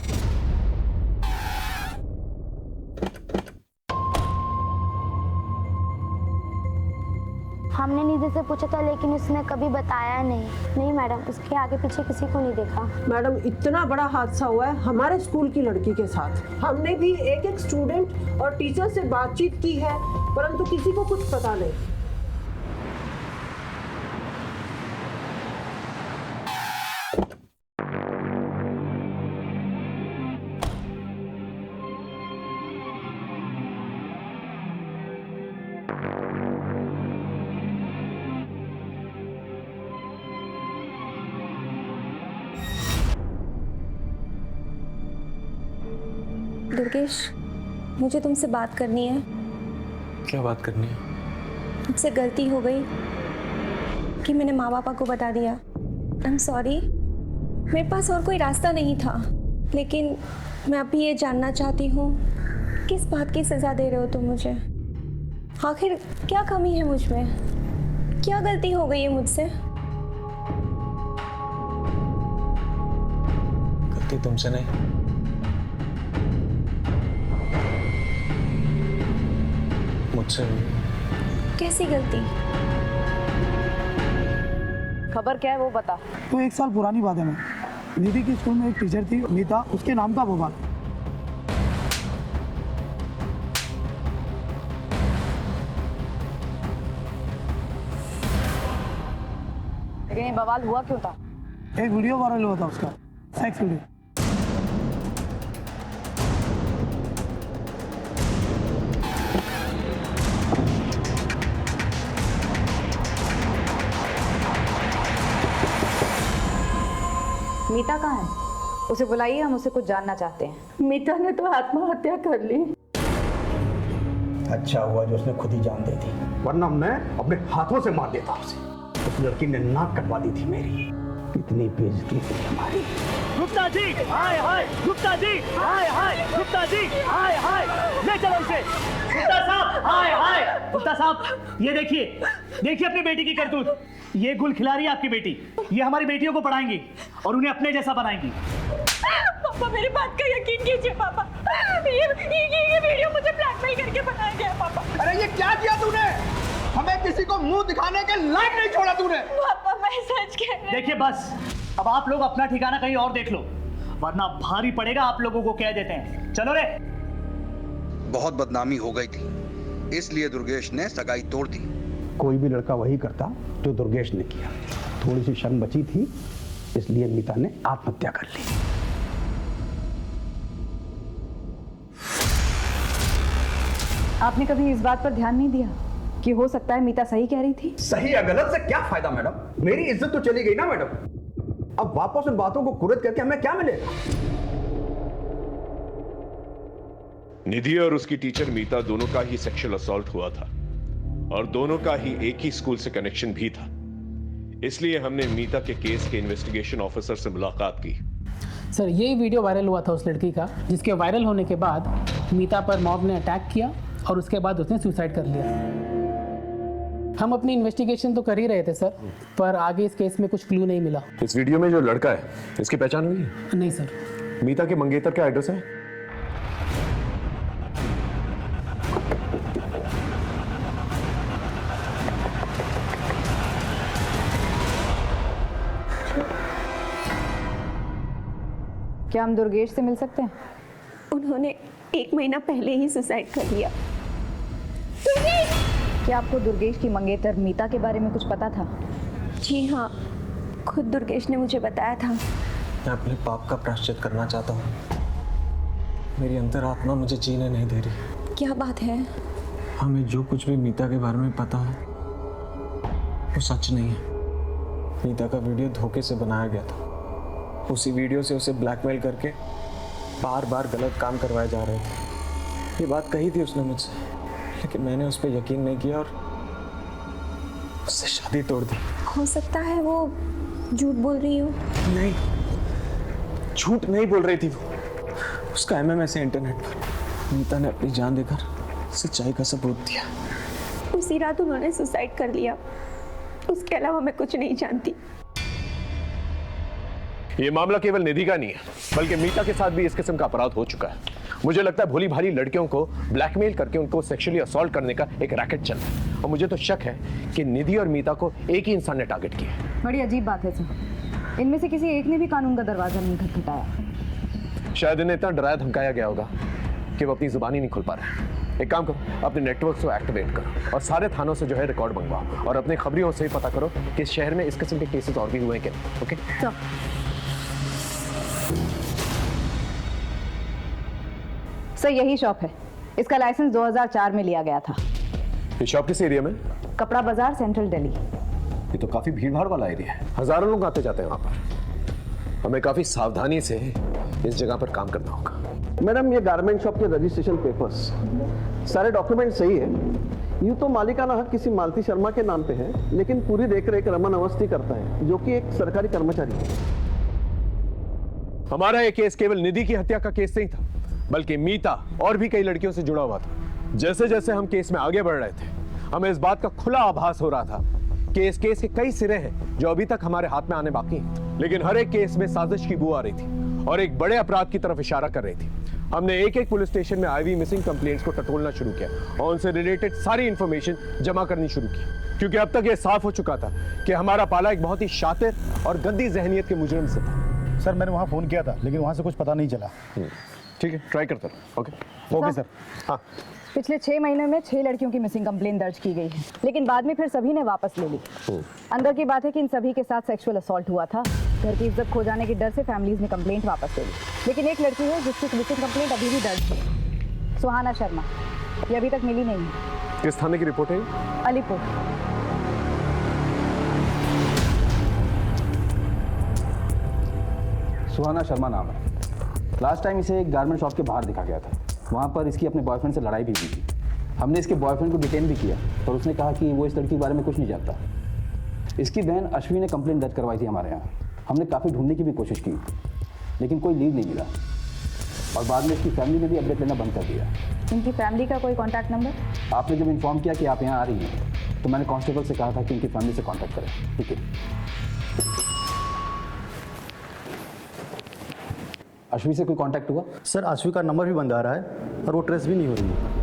हमने निधि से पूछा था लेकिन उसने कभी बताया नहीं मैडम, उसके आगे पीछे किसी को नहीं देखा। मैडम इतना बड़ा हादसा हुआ है हमारे स्कूल की लड़की के साथ। हमने भी एक स्टूडेंट और टीचर से बातचीत की है, परंतु किसी को कुछ पता नहीं। दुर्गेश, मुझे तुमसे बात करनी है। क्या बात करनी है? मुझसे गलती हो गई कि मैंने माँ बापा को बता दिया। आई एम सॉरी, मेरे पास और कोई रास्ता नहीं था, लेकिन मैं अभी ये जानना चाहती हूँ किस बात की सज़ा दे रहे हो तुम मुझे? आखिर क्या कमी है मुझ में? क्या गलती हो गई है मुझसे? गलती तुमसे नहीं, मुझसे। कैसी गलती? खबर क्या है वो बता। तो 1 साल पुरानी बात है। मैं निधि की स्कूल में एक टीचर थी नीता, उसके नाम था बवाल। लेकिन ये बवाल हुआ क्यों था? एक वीडियो वायरल हुआ था उसका, सेक्स वीडियो। मीता कहाँ है? उसे बुलाइए, हम उसे कुछ जानना चाहते हैं। मीता ने तो आत्महत्या कर ली। अच्छा हुआ जो उसने खुद ही जान दे दी, वरना मैं अपने हाथों से मार देता उसे। उस लड़की ने नाक कटवा दी थी मेरी। कितनी बेइज्जती थी हमारी। गुप्ता जी, हाय हाय, गुप्ता जी, हाय हाय, गुप्ता जी, हाय हाय, ले चलो इसे। गुप्ता साहब, हाय हाय, गुप्ता साहब, ये देखिए, देखिए अपनी बेटी की करतूत। ये गुल खिला रही है आपकी बेटी। ये हमारी बेटियों को पढ़ाएंगी और उन्हें अपने जैसा बनाएंगी। पापा मेरी बात का यकीन कीजिए पापा, ये वीडियो मुझे ब्लैकमेल करके बनाया गया पापा। अरे ये क्या किया तूने? हमें किसी को मुंह दिखाने के लायक नहीं छोड़ा तूने। पापा मैं सच कह रही हूं। देखिए बस, अब आप लोग अपना ठिकाना कहीं और देख लो, वरना भारी पड़ेगा आप लोगों को। कह देते हैं, चलो रे। बहुत बदनामी हो गई थी, इसलिए दुर्गेश ने सगाई तोड़ दी। कोई भी लड़का वही करता जो दुर्गेश ने किया। थोड़ी सी शर्म बची थी, इसलिए मीता ने आत्महत्या कर ली। आपने कभी इस बात पर ध्यान नहीं दिया कि हो सकता है मीता सही कह रही थी? सही या गलत से क्या फायदा मैडम? मेरी इज्जत तो चली गई ना मैडम। अब वापस उन बातों को कुरिद करके हमें क्या मिलेगा? निधि और उसकी टीचर मीता दोनों का ही सेक्सुअल असॉल्ट हुआ था और दोनों का ही एक ही स्कूल से कनेक्शन भी था। इसलिए हमने मीता के केस के इन्वेस्टिगेशन ऑफिसर से मुलाकात की। सर यही वीडियो वायरल हुआ था उस लड़की का, जिसके वायरल होने के बाद मीता पर मॉब ने अटैक किया और उसके बाद उसने सुसाइड कर लिया। हम अपनी इन्वेस्टिगेशन तो कर ही रहे थे सर, पर आगे इस केस में कुछ क्लू नहीं मिला। इस वीडियो में जो लड़का है, इसकी पहचान हुई है? नहीं सर। मीता के मंगेतर का एड्रेस है? क्या हम दुर्गेश से मिल सकते हैं? उन्होंने 1 महीना पहले ही सुसाइड कर लिया। क्या आपको दुर्गेश की मंगेतर मीता के बारे में कुछ पता था? जी हाँ, खुद दुर्गेश ने मुझे बताया था। मैं अपने पाप का प्रायश्चित करना चाहता हूँ। मेरी अंतरात्मा मुझे जीने नहीं दे रही। क्या बात है? हमें जो कुछ भी मीता के बारे में पता है वो सच नहीं है। मीता का वीडियो धोखे से बनाया गया था। उसी वीडियो से उसे ब्लैकमेल करके बार बार गलत काम करवाए जा रहे थे। ये बात कही थी उसने मुझसे, लेकिन मैंने उस पर यकीन नहीं किया और उससे शादी तोड़ दी। हो सकता है वो झूठ बोल रही हो। नहीं, झूठ नहीं बोल रही थी वो। उसका MMS है इंटरनेट पर। मीता ने अपनी जान देकर सच्चाई का सबूत दिया। उसी रात उन्होंने सुसाइड कर लिया। उसके अलावा मैं कुछ नहीं जानती। ये मामला केवल निधि का नहीं है, बल्कि मीता के साथ भी इस किस्म का अपराध हो चुका है। मुझे लगता है भोली भाली लड़कियों को ब्लैकमेल करके उनको सेक्सुअली असॉल्ट करने का एक रैकेट चल रहा है और मुझे तो शक है कि निधि और मीता को एक ही इंसान ने टारगेट किया है। बड़ी अजीब बात है सर, इनमें से किसी एक ने भी कानून का दरवाजा नहीं खटखटाया। शायद इन्हें इतना डराया धमकाया गया होगा कि वो अपनी जुबान ही नहीं खोल पा रहा है। एक काम करो, अपने नेटवर्क को एक्टिवेट करो और सारे थानों से जो है रिकॉर्ड मंगवाओ और अपने खबरियों से ही पता करो कि इस शहर में इस किस्म के केसेस और भी हुए हैं क्या। ओके सर, यही शॉप है। इसका लाइसेंस 2004 में लिया गया था। ये शॉप किस एरिया में? कपड़ा बाजार, सेंट्रल दिल्ली। ये तो काफी भीड़ भाड़ वाला एरिया है, हजारों लोग आते जाते हैं वहां पर। हमें काफी सावधानी से इस जगह पर काम करना होगा। मैडम, ये गारमेंट शॉप के रजिस्ट्रेशन पेपर्स, सारे डॉक्यूमेंट सही है। यूँ तो मालिकाना हक किसी मालती शर्मा के नाम पे है, लेकिन पूरी देखरेख रमन अवस्थी करता है, जो कि एक सरकारी कर्मचारी है। हमारा ये केस केवल निधि की हत्या का केस नहीं था, बल्कि मीता और भी कई लड़कियों से जुड़ा हुआ था। जैसे जैसे हम केस में आगे बढ़ रहे थे, हमें इस बात का खुला आभास हो रहा था कि इस केस के कई सिरे हैं जो अभी तक हमारे हाथ में आने बाकी हैं। लेकिन हर एक केस में साजिश की बू आ रही थी और एक बड़े अपराध की तरफ इशारा कर रही थी। हमने एक एक पुलिस स्टेशन में आई हुई मिसिंग कंप्लेंट्स को टटोलना शुरू किया और उनसे रिलेटेड सारी इंफॉर्मेशन जमा करनी शुरू की, क्योंकि अब तक यह साफ हो चुका था कि हमारा पाला एक बहुत ही शातिर और गंदी जहनियत के मुजरिम से था। सर, मैंने वहाँ फ़ोन किया था, लेकिन वहाँ से कुछ पता नहीं चला। ठीक है, ट्राई करता रहो। Okay sir. हाँ, पिछले 6 महीने में 6 लड़कियों की मिसिंग कंप्लेंट दर्ज की गई है, लेकिन बाद में फिर सभी ने वापस ले ली। अंदर की बात है कि इन सभी के साथ सेक्सुअल असॉल्ट हुआ था। घर की इज्जत खो जाने के डर से फैमिलीज ने कंप्लेंट वापस ले ली, लेकिन एक लड़की है जिसकी मिसिंग कंप्लेंट अभी भी दर्ज है, सुहाना शर्मा। ये अभी तक मिली नहीं है। किस थाने की रिपोर्ट है? अलीपुर। सुहाना शर्मा नाम है। लास्ट टाइम इसे एक गारमेंट शॉप के बाहर दिखा गया था। वहाँ पर इसकी अपने बॉयफ्रेंड से लड़ाई भी हुई थी। हमने इसके बॉयफ्रेंड को डिटेन भी किया और उसने कहा कि वो इस लड़की के बारे में कुछ नहीं जानता। इसकी बहन अश्विनी ने कंप्लेंट दर्ज करवाई थी हमारे यहाँ। हमने काफ़ी ढूंढने की भी कोशिश की, लेकिन कोई लीड नहीं मिला और बाद में इसकी फैमिली ने भी अपडेट लेना बंद कर दिया। इनकी फैमिली का कोई कॉन्टैक्ट नंबर? आपने जब इन्फॉर्म किया कि आप यहाँ आ रही हैं, तो मैंने कांस्टेबल से कहा था कि इनकी फैमिली से कॉन्टैक्ट करें। ठीक है। अश्वी से कोई कांटेक्ट हुआ? सर, अश्वी का नंबर भी बंद आ रहा है और वो ट्रेस भी नहीं हो रही है।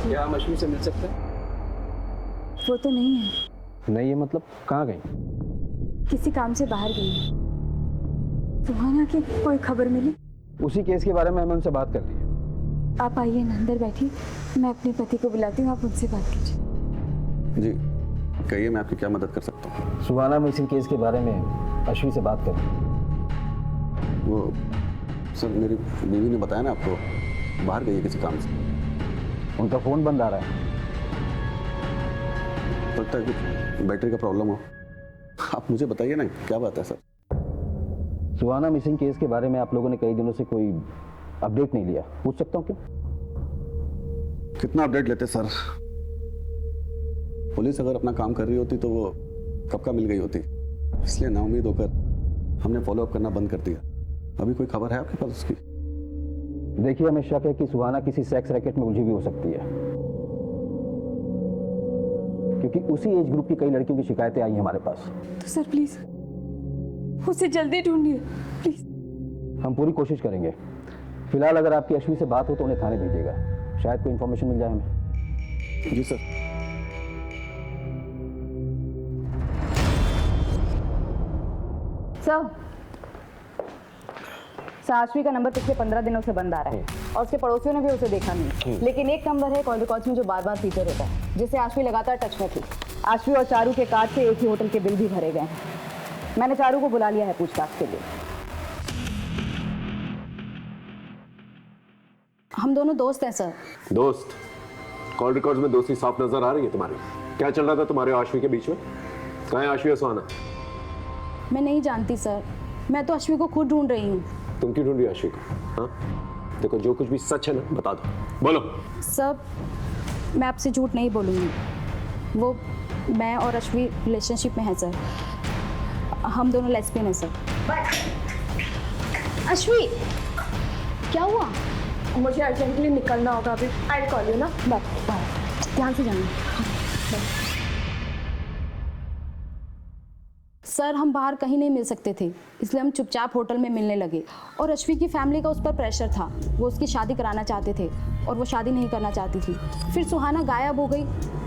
क्या हम अश्वी से मिल सकते हैं? वो तो नहीं है। नहीं है मतलब कहाँ गई? किसी काम से बाहर गई। सुहाना की कोई खबर मिली? उसी केस के बारे में हमें उनसे बात कर ली है। आप आइए ना, अंदर बैठिए, मैं अपने पति को बुलाती हूँ, आप उनसे बात कीजिए। जी कहिए, मैं आपकी क्या मदद कर सकता हूँ? सुहाना मिसिंग केस के बारे में अश्वी से बात करें। वो सर मेरी बीवी ने बताया ना आपको, बाहर गई है किसी काम से। उनका फ़ोन बंद आ रहा है। लगता है कुछ बैटरी का प्रॉब्लम हो। आप मुझे बताइए ना क्या बात है सर? सुहाना मिसिंग केस के बारे में आप लोगों ने कई दिनों से कोई अपडेट नहीं लिया, पूछ सकता हूँ क्यों? कितना अपडेट लेते सर? पुलिस अगर अपना काम कर रही होती तो वो कब का मिल गई होती, इसलिए नाउम्मीद होकर हमने फॉलोअप करना बंद कर दिया। अभी कोई खबर है आपके पास उसकी? देखिए, हमें शक है कि सुहाना किसी सेक्स रैकेट में उलझी भी हो सकती है, क्योंकि उसी एज ग्रुप की कई लड़कियों की शिकायतें आई हैं हमारे पास। तो सर प्लीज उसे जल्दी ढूंढिए प्लीज। हम पूरी कोशिश करेंगे। फिलहाल अगर आपकी अश्वी से बात हो तो उन्हें थाने भेजिएगा, शायद कोई इन्फॉर्मेशन मिल जाए हमें। जी सर। अश्वी का नंबर पिछले 15 दिनों से बंद आ रहा है और उसके पड़ोसियों ने भी उसे देखा नहीं, लेकिन एक नंबर है कॉल रिकॉर्ड्स में जो बार बार फीचर होता है, जिससे अश्वी लगातार टच में थी। अश्वी और चारू के कार्ड से एक ही होटल के बिल भी भरे गए हैं। मैंने चारू को बुला लिया है पूछताछ के लिए। हम दोनों दोस्त हैं सर। दोस्त? कॉल रिकॉर्ड्स में दोस्ती साफ नजर आ रही है तुम्हारी। क्या चल रहा था तुम्हारे और अश्वी के बीच में? कहाँ है अश्वी और सुहाना? मैं नहीं जानती सर, मैं तो अश्वी को खुद ढूंढ रही हूँ। तुम क्यों ढूंढ रही हो अश्वी को? हाँ देखो, जो कुछ भी सच है ना बता दो, बोलो। सर मैं आपसे झूठ नहीं बोलूँगी, वो मैं और अश्वी रिलेशनशिप में है सर, हम दोनों लेस्बियन हैं सर। अश्वी क्या हुआ? मुझे अर्जेंटली निकलना होगा अभी। आई विल कॉल यू ना। ध्यान से जाना। सर हम बाहर कहीं नहीं मिल सकते थे, इसलिए हम चुपचाप होटल में मिलने लगे और अश्वी की फैमिली का उस पर प्रेशर था, वो उसकी शादी कराना चाहते थे और वो शादी नहीं करना चाहती थी। फिर सुहाना गायब हो गई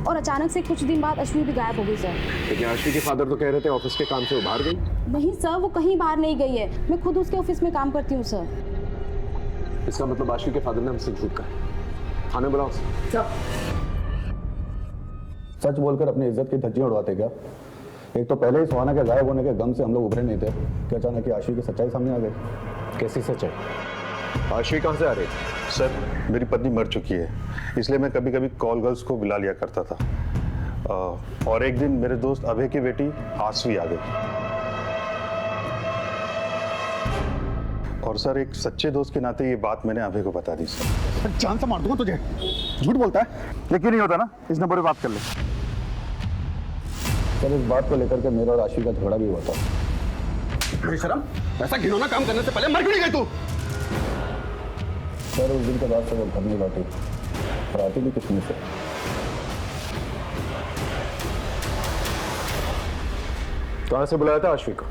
और अचानक से कुछ दिन बाद अश्वी भी गायब हो गई सर। लेकिन अश्वी के फादर तो कह रहे थे ऑफिस के काम से वो बाहर गई। नहीं सर, वो कहीं बाहर नहीं गई है, मैं खुद उसके ऑफिस में काम करती हूँ सर। इसका मतलब अश्वी के फादर ने हमसे झूठ कहा। थाने बुलाओ। सच बोलकर अपनी इज्जत की धज्जियां उड़वाते क्या? एक तो पहले ही सुहाना के गायब होने के गम से हम लोग उभरे नहीं थे कि अचानक अश्वी की सच्चाई सामने आ गई। कैसी सच्चाई? अश्वी कहाँ से आ रही? सर मेरी पत्नी मर चुकी है, इसलिए मैं कभी कभी कॉल गर्ल्स को बुला लिया करता था। और एक दिन मेरे दोस्त अभय की बेटी आसवी आ गई। और सर एक सच्चे दोस्त के नाते ये बात मैंने अभय को बता दी। सर जान से मार दूंगा तुझे। झूठ बोलता है, लेकिन नहीं होता ना। इस नंबर पे बात कर ले। सर इस बात को लेकर के मेरा और अश्वी का झगड़ा भी हुआ था। बेशरम, ऐसा घिनौना काम करने से पहले मर क्यों नहीं गई तू? सर उस दिन के बाद से वो घर नहीं लौटी और आती भी किस्मत से। कहाँ से बुलाया था अश्वी को?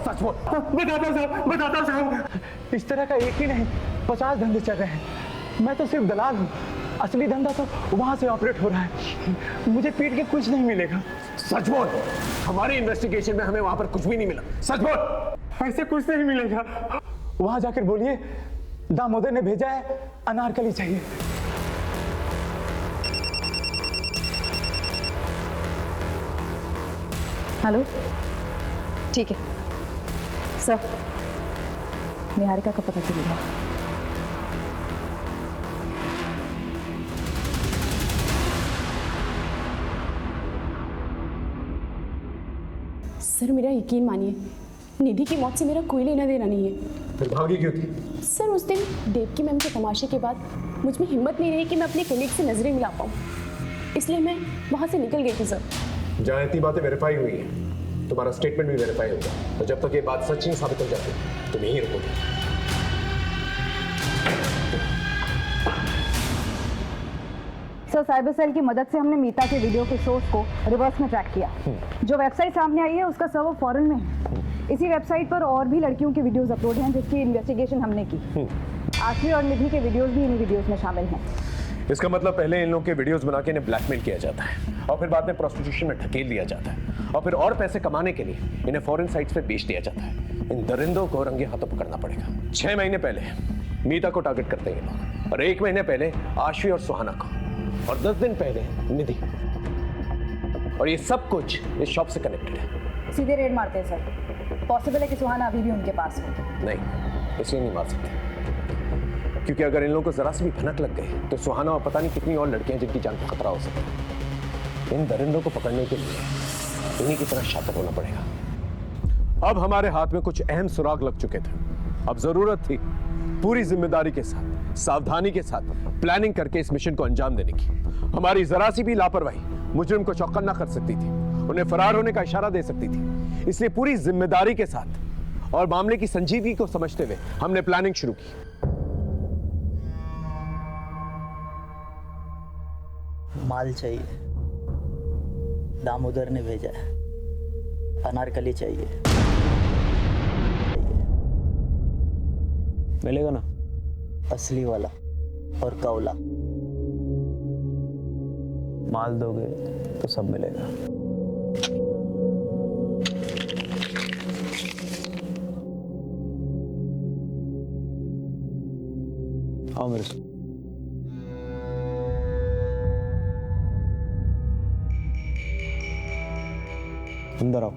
सच बोल। बताता साहब, इस तरह का एक ही नहीं 50 धंधे चल रहे हैं। मैं तो सिर्फ दलाल हूँ, असली धंधा तो वहां से ऑपरेट हो रहा है। मुझे पीट के कुछ नहीं मिलेगा। सच बोल। हमारी इन्वेस्टिगेशन में हमें वहां पर कुछ भी नहीं मिला। सच बोल। ऐसे कुछ नहीं मिलेगा। वहां जाकर बोलिए दामोदर ने भेजा है, अनारकली चाहिए। हेलो, ठीक है सर, निहारिका का पता चलेगा। सर मेरा यकीन मानिए, निधि की मौत से मेरा कोई लेना देना नहीं है। फिर भागी क्यों थी? सर उस दिन देवकी मैम के तमाशे के बाद मुझ में हिम्मत नहीं रही कि मैं अपने कलीग से नजरें मिला पाऊँ, इसलिए मैं वहाँ से निकल गई थी सर। जहाँ इतनी बातें वेरीफाई हुई हैं, तुम्हारा स्टेटमेंट भी वेरीफाई होगा, और जब तक ये बात सच नहीं साबित हो जाती तुम यहीं रुकोगे। सर साइबर सेल की मदद से हमने मीता के वीडियो के सोर्स को रिवर्स में ट्रैक किया। जो वेबसाइट सामने आई है उसका सर्वर फॉरेन में है। इसी वेबसाइट पर और भी लड़कियों की वीडियोस अपलोड हैं जिसकी इन्वेस्टिगेशन हमने की। आश्वी और निधि के वीडियोस भी इन वीडियोस में शामिल हैं। इसका मतलब पहले इन लोगों के वीडियोस बना के इन्हें ब्लैकमेल किया जाता है और फिर बाद में प्रोस्टिट्यूशन में ढकेल दिया जाता है और फिर और पैसे कमाने के लिए इन्हें फॉरेन साइट्स पे बेच दिया जाता है। इन दरिंदों को रंगे हाथों पकड़ना पड़ेगा। 6 महीने पहले मीता को टारगेट करते हैं लोग और 1 महीने पहले आश्वी और सुहाना को और 10 दिन पहले निधि। और ये सब कुछ इस शॉप से कनेक्टेड है। सीधे रेड मारते हैं सर। पॉसिबल है कि सुहाना अभी भी उनके पास हो। नहीं, इसलिए नहीं मार सकते क्योंकि अगर इन लोगों को जरा सी भी भनक लग गई तो सुहाना और पता नहीं कितनी और लड़कियां जिनकी जान को खतरा हो सकता है। इन दरिंदों को पकड़ने के लिए इन्हीं की तरह शातिर होना पड़ेगा। अब हमारे हाथ में कुछ अहम सुराग लग चुके थे। अब जरूरत थी पूरी जिम्मेदारी के साथ, सावधानी के साथ प्लानिंग करके इस मिशन को अंजाम देने की। हमारी जरा सी भी लापरवाही मुजरिम को चौकन्ना कर सकती थी, उन्हें फरार होने का इशारा दे सकती थी। इसलिए पूरी जिम्मेदारी के साथ और मामले की संजीदगी को समझते हुए हमने प्लानिंग शुरू की। माल चाहिए, दामोदर ने भेजा है। अनारकली चाहिए। मिलेगा ना? असली वाला और कौला। माल दोगे तो सब मिलेगा। आओ मेरे साथ। अंदर आओ।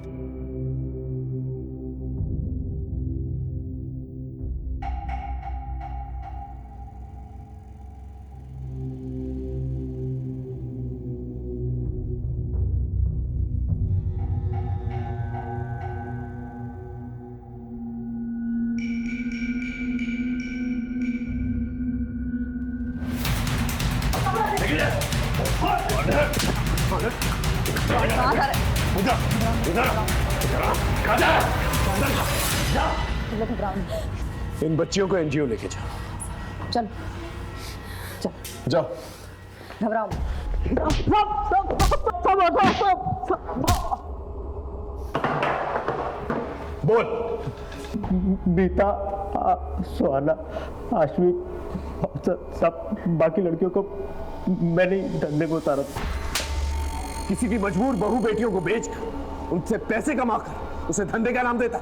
इन बच्चियों को एनजीओ लेके जाओ। चल चल जाओ। घबराओ। बोल। मीता, सुहाना, आश्वी, सब बाकी लड़कियों को मैंने धंधे में उतारा। किसी की मजबूर बहू बेटियों को बेचकर उनसे पैसे कमाकर उसे धंधे का नाम देता।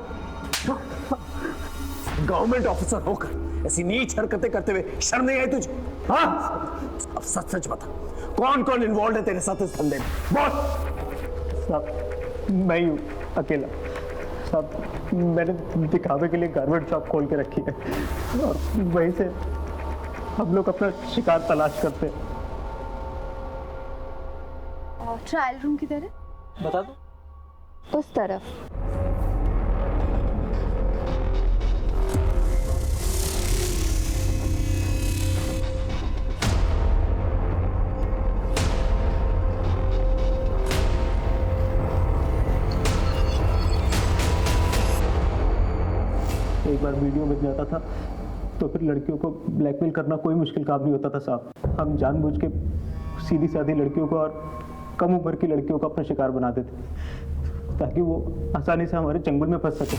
गवर्नमेंट ऑफिसर होकर ऐसी नीच हरकतें करते हुए शर्म नहीं आई तुझे? हाँ? अब सच सच बता, कौन कौन इन्वॉल्व है तेरे साथ इस धंधे में? बोल। सब मैं ही हूँ अकेला। सब मैंने दिखावे के लिए गारमेंट शॉप खोल के रखी है और वहीं से हम लोग अपना शिकार तलाश करते हैं। और ट्रायल रूम किधर है? बता दो। उस तरफ। एक बार वीडियो में जाता था तो फिर लड़कियों को ब्लैकमेल करना कोई मुश्किल काम नहीं होता था साहब। हम जानबूझ के सीधी सादी लड़कियों को और कम उम्र की लड़कियों को अपना शिकार बना देते ताकि वो आसानी से हमारे चंगुल में फंस सके।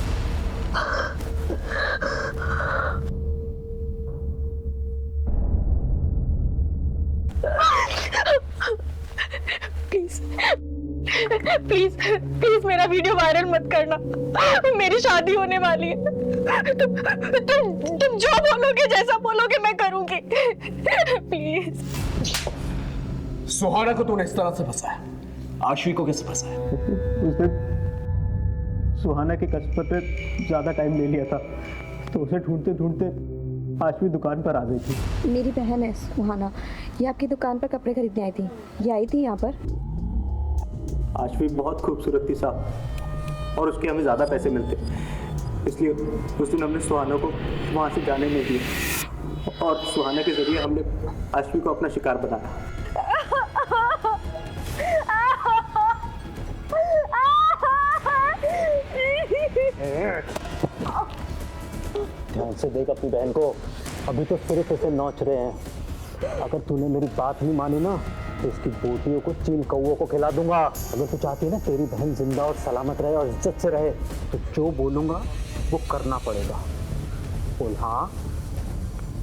प्लीज प्लीज प्लीज मेरा वीडियो वायरल मत करना। मेरी शादी होने वाली है। तुम जो बोलोगे, जैसा बोलोगे मैं करूंगी। प्लीज। सुहाना को तूने इस तरह से फंसाया, आश्वी को कैसे फंसाया? उस दिन सुहाना के कस्टमर पे ज्यादा टाइम ले लिया था तो उसे ढूंढते ढूंढते आश्वी दुकान पर आ गई थी। मेरी बहन है सुहाना, ये आपकी दुकान पर कपड़े खरीदने आई थी। ये आई थी यहाँ पर। आश्वी बहुत खूबसूरत थी साहब और उसके हमें ज़्यादा पैसे मिलते, इसलिए उस दिन हमने सुहाना को वहाँ से जाने नहीं दिया और सुहाना के जरिए हमने आश्वी को अपना शिकार बनाया। ध्यान से देख अपनी बहन को, अभी तो सिर्फ इसे नोच रहे हैं। अगर तूने मेरी बात नहीं मानी ना तो इसकी बोटियों को चील कौओं को खिला दूंगा। अगर तू चाहती है ना तेरी बहन जिंदा और सलामत रहे और इज्जत से रहे तो जो बोलूंगा वो करना पड़ेगा। बोल हाँ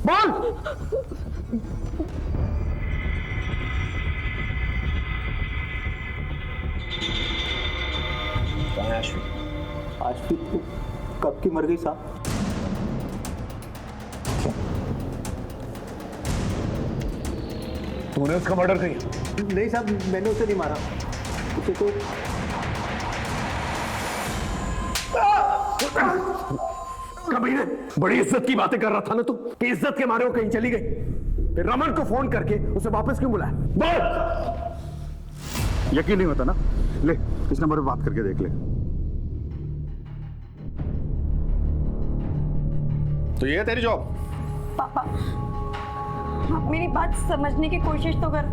बोल। कहाँ है आशवी? आशवी तो कब की मर गई साहब। तूने उसका मर्डर किया? नहीं साहब, मैंने उसे नहीं मारा। उसे तो कबीरे, बड़ी इज्जत की बातें कर रहा था ना तू कि इज्जत के मारे वो कहीं चली गई। फिर रमन को फोन करके उसे वापस क्यों बुलाया? बोल। यकीन नहीं होता ना? ले इस नंबर पे बात करके देख ले। तो ये है तेरी जॉब? पापा, आप मेरी बात समझने की कोशिश तो करो।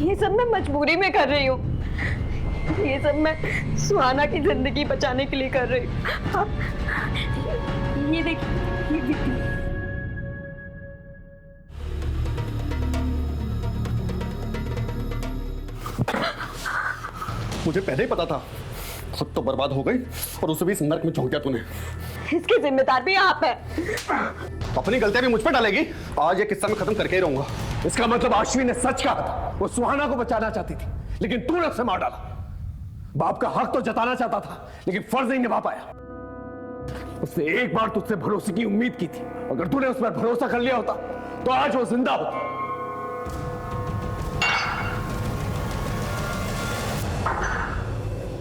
ये सब मैं मजबूरी में कर रही हूँ। ये सब मैं सुहाना की जिंदगी बचाने के लिए कर रही हूँ। ये देखिए, ये देखिए। मुझे पहले ही पता था, खुद तो बर्बाद हो गई और उसे भी इस नर्क में झोंक दिया तूने। इसकी जिम्मेदार भी आप है। अपनी गलतियां भी मुझ पर डालेगी? आज ये किस्सा मैं खत्म करके ही रहूंगा। इसका मतलब आशवी ने सच कहा था, वो सुहाना को बचाना चाहती थी, लेकिन तूने उसे मार डाला। बाप का हक तो जताना चाहता था, लेकिन फर्ज नहीं निभा पाया। उसने एक बार तुझसे भरोसे की उम्मीद की थी। अगर तूने उस पर भरोसा कर लिया होता तो आज वो जिंदा होता।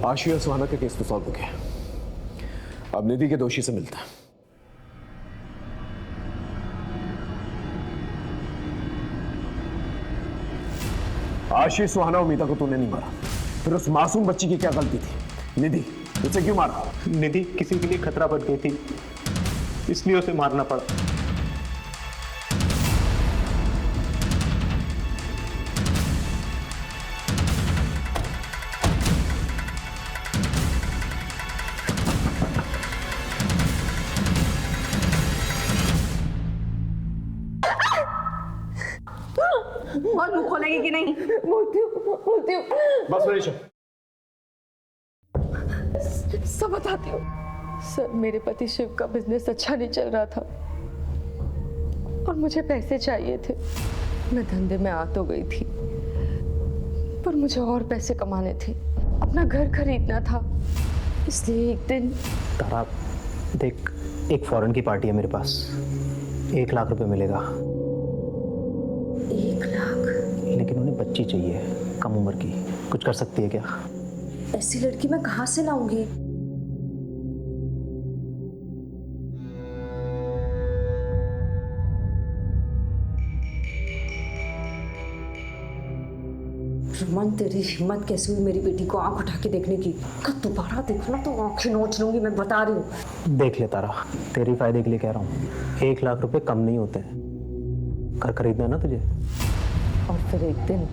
आशवी और सुहाना का केस तो सॉल्व हो गया। अब निधि के दोषी से मिलता है। आशीष, सुहाना और मीता को तूने नहीं मारा, फिर उस मासूम बच्ची की क्या गलती थी? निधि, उसे क्यों मारा? निधि किसी के लिए खतरा बन गई थी, इसलिए उसे मारना पड़ा। और मुंह खोलेगी कि नहीं? बोलती हूँ। बस मनीषा, सब बताती हूँ। सर, मेरे पति शिव का बिजनेस अच्छा नहीं चल रहा था और मुझे पैसे चाहिए थे। मैं धंधे में आ तो गई थी, पर मुझे और पैसे कमाने थे, अपना घर खरीदना था। इसलिए एक दिन। तारा देख, एक फॉरेन की पार्टी है मेरे पास, 1 लाख रुपए मिलेगा। 1 लाख? लेकिन उन्हें बच्ची चाहिए, कम उम्र की। कुछ कर सकती है क्या? ऐसी लड़की मैं कहाँ से लाऊंगी? रमन, तेरी हिम्मत कैसे हुई मेरी बेटी को आंख उठा के देखने की? दोबारा देखना तो आंखें नोच लूंगी, मैं बता रही हूँ। देख ले तारा, तेरी फायदे के लिए कह रहा हूँ। 1 लाख रुपए कम नहीं होते हैं। घर खरीदना है ना तुझे? और फिर एक दिन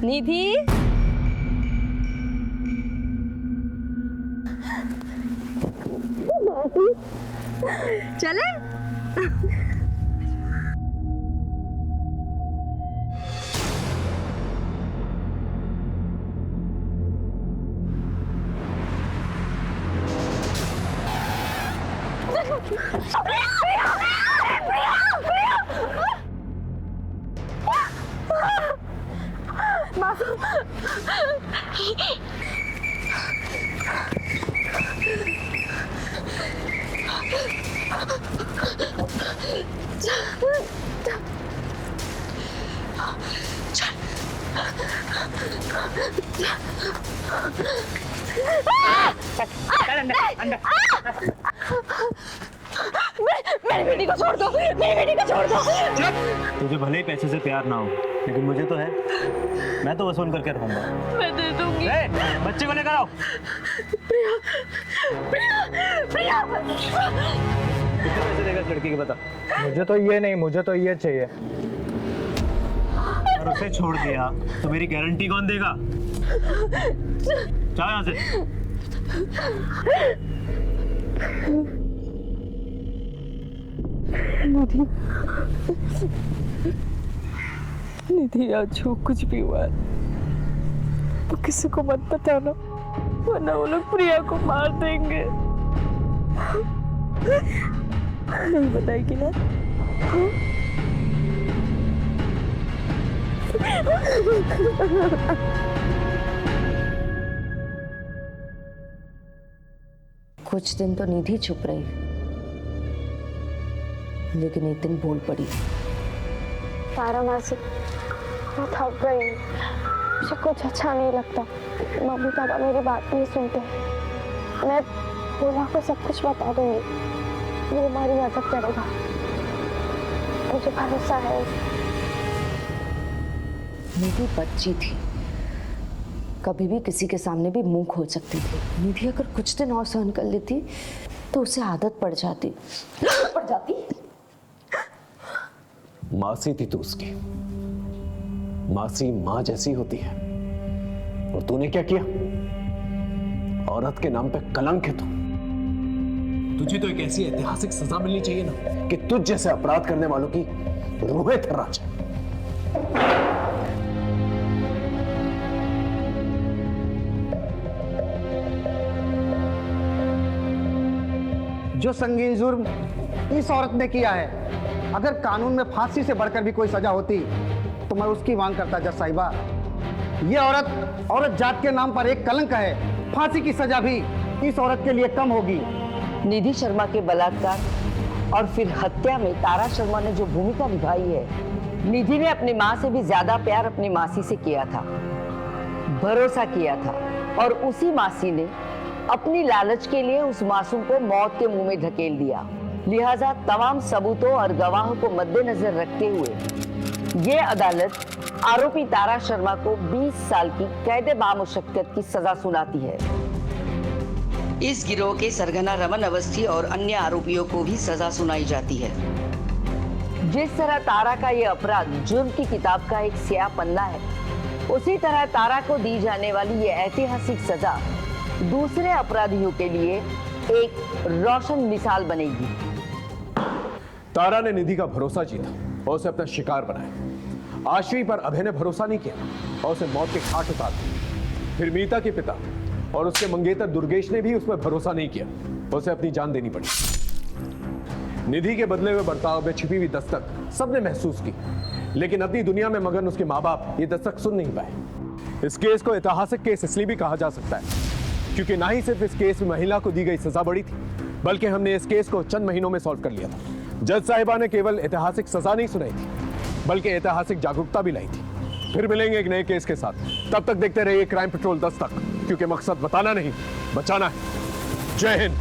निधि, चले? मेरी बेटी को छोड़ दो, मेरी बेटी को छोड़ दो। तुझे भले ही पैसे से प्यार ना हो, लेकिन मुझे तो है। मैं तो वसूल करके रहूंगा। मैं दे दूंगी। बच्चे को लेकर आओ। प्रिया, प्रिया, प्रिया। कितने पैसे देगा इस लड़की के बता? मुझे तो ये नहीं, मुझे तो ये चाहिए। और उसे छोड़ दिया तो मेरी गारंटी कौन देगा? जाओ यहाँ से। निधि, आज जो कुछ भी हुआ है वो किसी को मत बताना, वरना वो लोग प्रिया को मार देंगे। नहीं बताएगी ना? कुछ दिन तो निधि चुप रही, लेकिन एक दिन बोल पड़ी। तारा मासी, मैं थक गई, मुझे कुछ अच्छा नहीं लगता। मम्मी पापा मेरी बात नहीं सुनते। मैं बोला को सब कुछ बता दूंगी, वो हमारी मदद करेगा, मुझे भरोसा है। निधि बच्ची थी, कभी भी किसी के सामने भी मुंह खोल सकती थी। निधि अगर कुछ दिन और सहन कर लेती तो उसे आदत पड़ जाती। मासी थी तू उसकी, मासी मां जैसी होती है, और तूने क्या किया? औरत के नाम पे कलंक है तू। तुझे तो एक ऐसी ऐतिहासिक सजा मिलनी चाहिए ना कि तुझ जैसे अपराध करने वालों की रूहें थर्रा जाए। जो संगीन जुर्म इस औरत ने किया है, अगर कानून में फांसी से बढ़कर भी कोई सजा होती तो मैं उसकी मांग करता जज साहिबा। ये औरत जात के नाम पर एक कलंक है, फांसी की सजा भी इस औरत के लिए कम होगी। निधि शर्मा के बलात्कार और फिर हत्या में तारा शर्मा ने जो भूमिका निभाई है, निधि ने अपनी माँ से भी ज्यादा प्यार अपनी मासी से किया था, भरोसा किया था, और उसी मासी ने अपनी लालच के लिए उस मासूम को मौत के मुंह में ढकेल दिया। लिहाजा तमाम सबूतों और गवाहों को मद्देनजर रखते हुए ये अदालत आरोपी तारा शर्मा को 20 साल की कैद बामुशक्कत की सजा सुनाती है। इस गिरोह के सरगना रमन अवस्थी और अन्य आरोपियों को भी सजा सुनाई जाती है। जिस तरह तारा का ये अपराध जुर्म की किताब का एक स्याह पन्ना है, उसी तरह तारा को दी जाने वाली ये ऐतिहासिक सजा दूसरे अपराधियों के लिए एक रोशन मिसाल बनेगी। तारा ने निधि का भरोसा जीता और उसे अपना शिकार बनाया। आश्वी पर अभय ने भरोसा नहीं किया और उसे मौत के घाट उतार दिया। फिर मीता के पिता और उसके मंगेतर दुर्गेश ने भी उस पर भरोसा नहीं किया, उसे अपनी जान देनी पड़ी। निधि के बदले हुए बर्ताव में छिपी हुई दस्तक सबने महसूस की, लेकिन अपनी दुनिया में मगन उसके माँ बाप ये दस्तक सुन नहीं पाए। इस केस को ऐतिहासिक केस इसलिए भी कहा जा सकता है क्योंकि ना ही सिर्फ इस केस में महिला को दी गई सजा बड़ी थी, बल्कि हमने इस केस को चंद महीनों में सॉल्व कर लिया था। जज साहिबा ने केवल ऐतिहासिक सजा नहीं सुनाई थी, बल्कि ऐतिहासिक जागरूकता भी लाई थी। फिर मिलेंगे एक नए केस के साथ, तब तक देखते रहिए क्राइम पेट्रोल 10 तक, क्योंकि मकसद बताना नहीं, बचाना है। जय हिंद।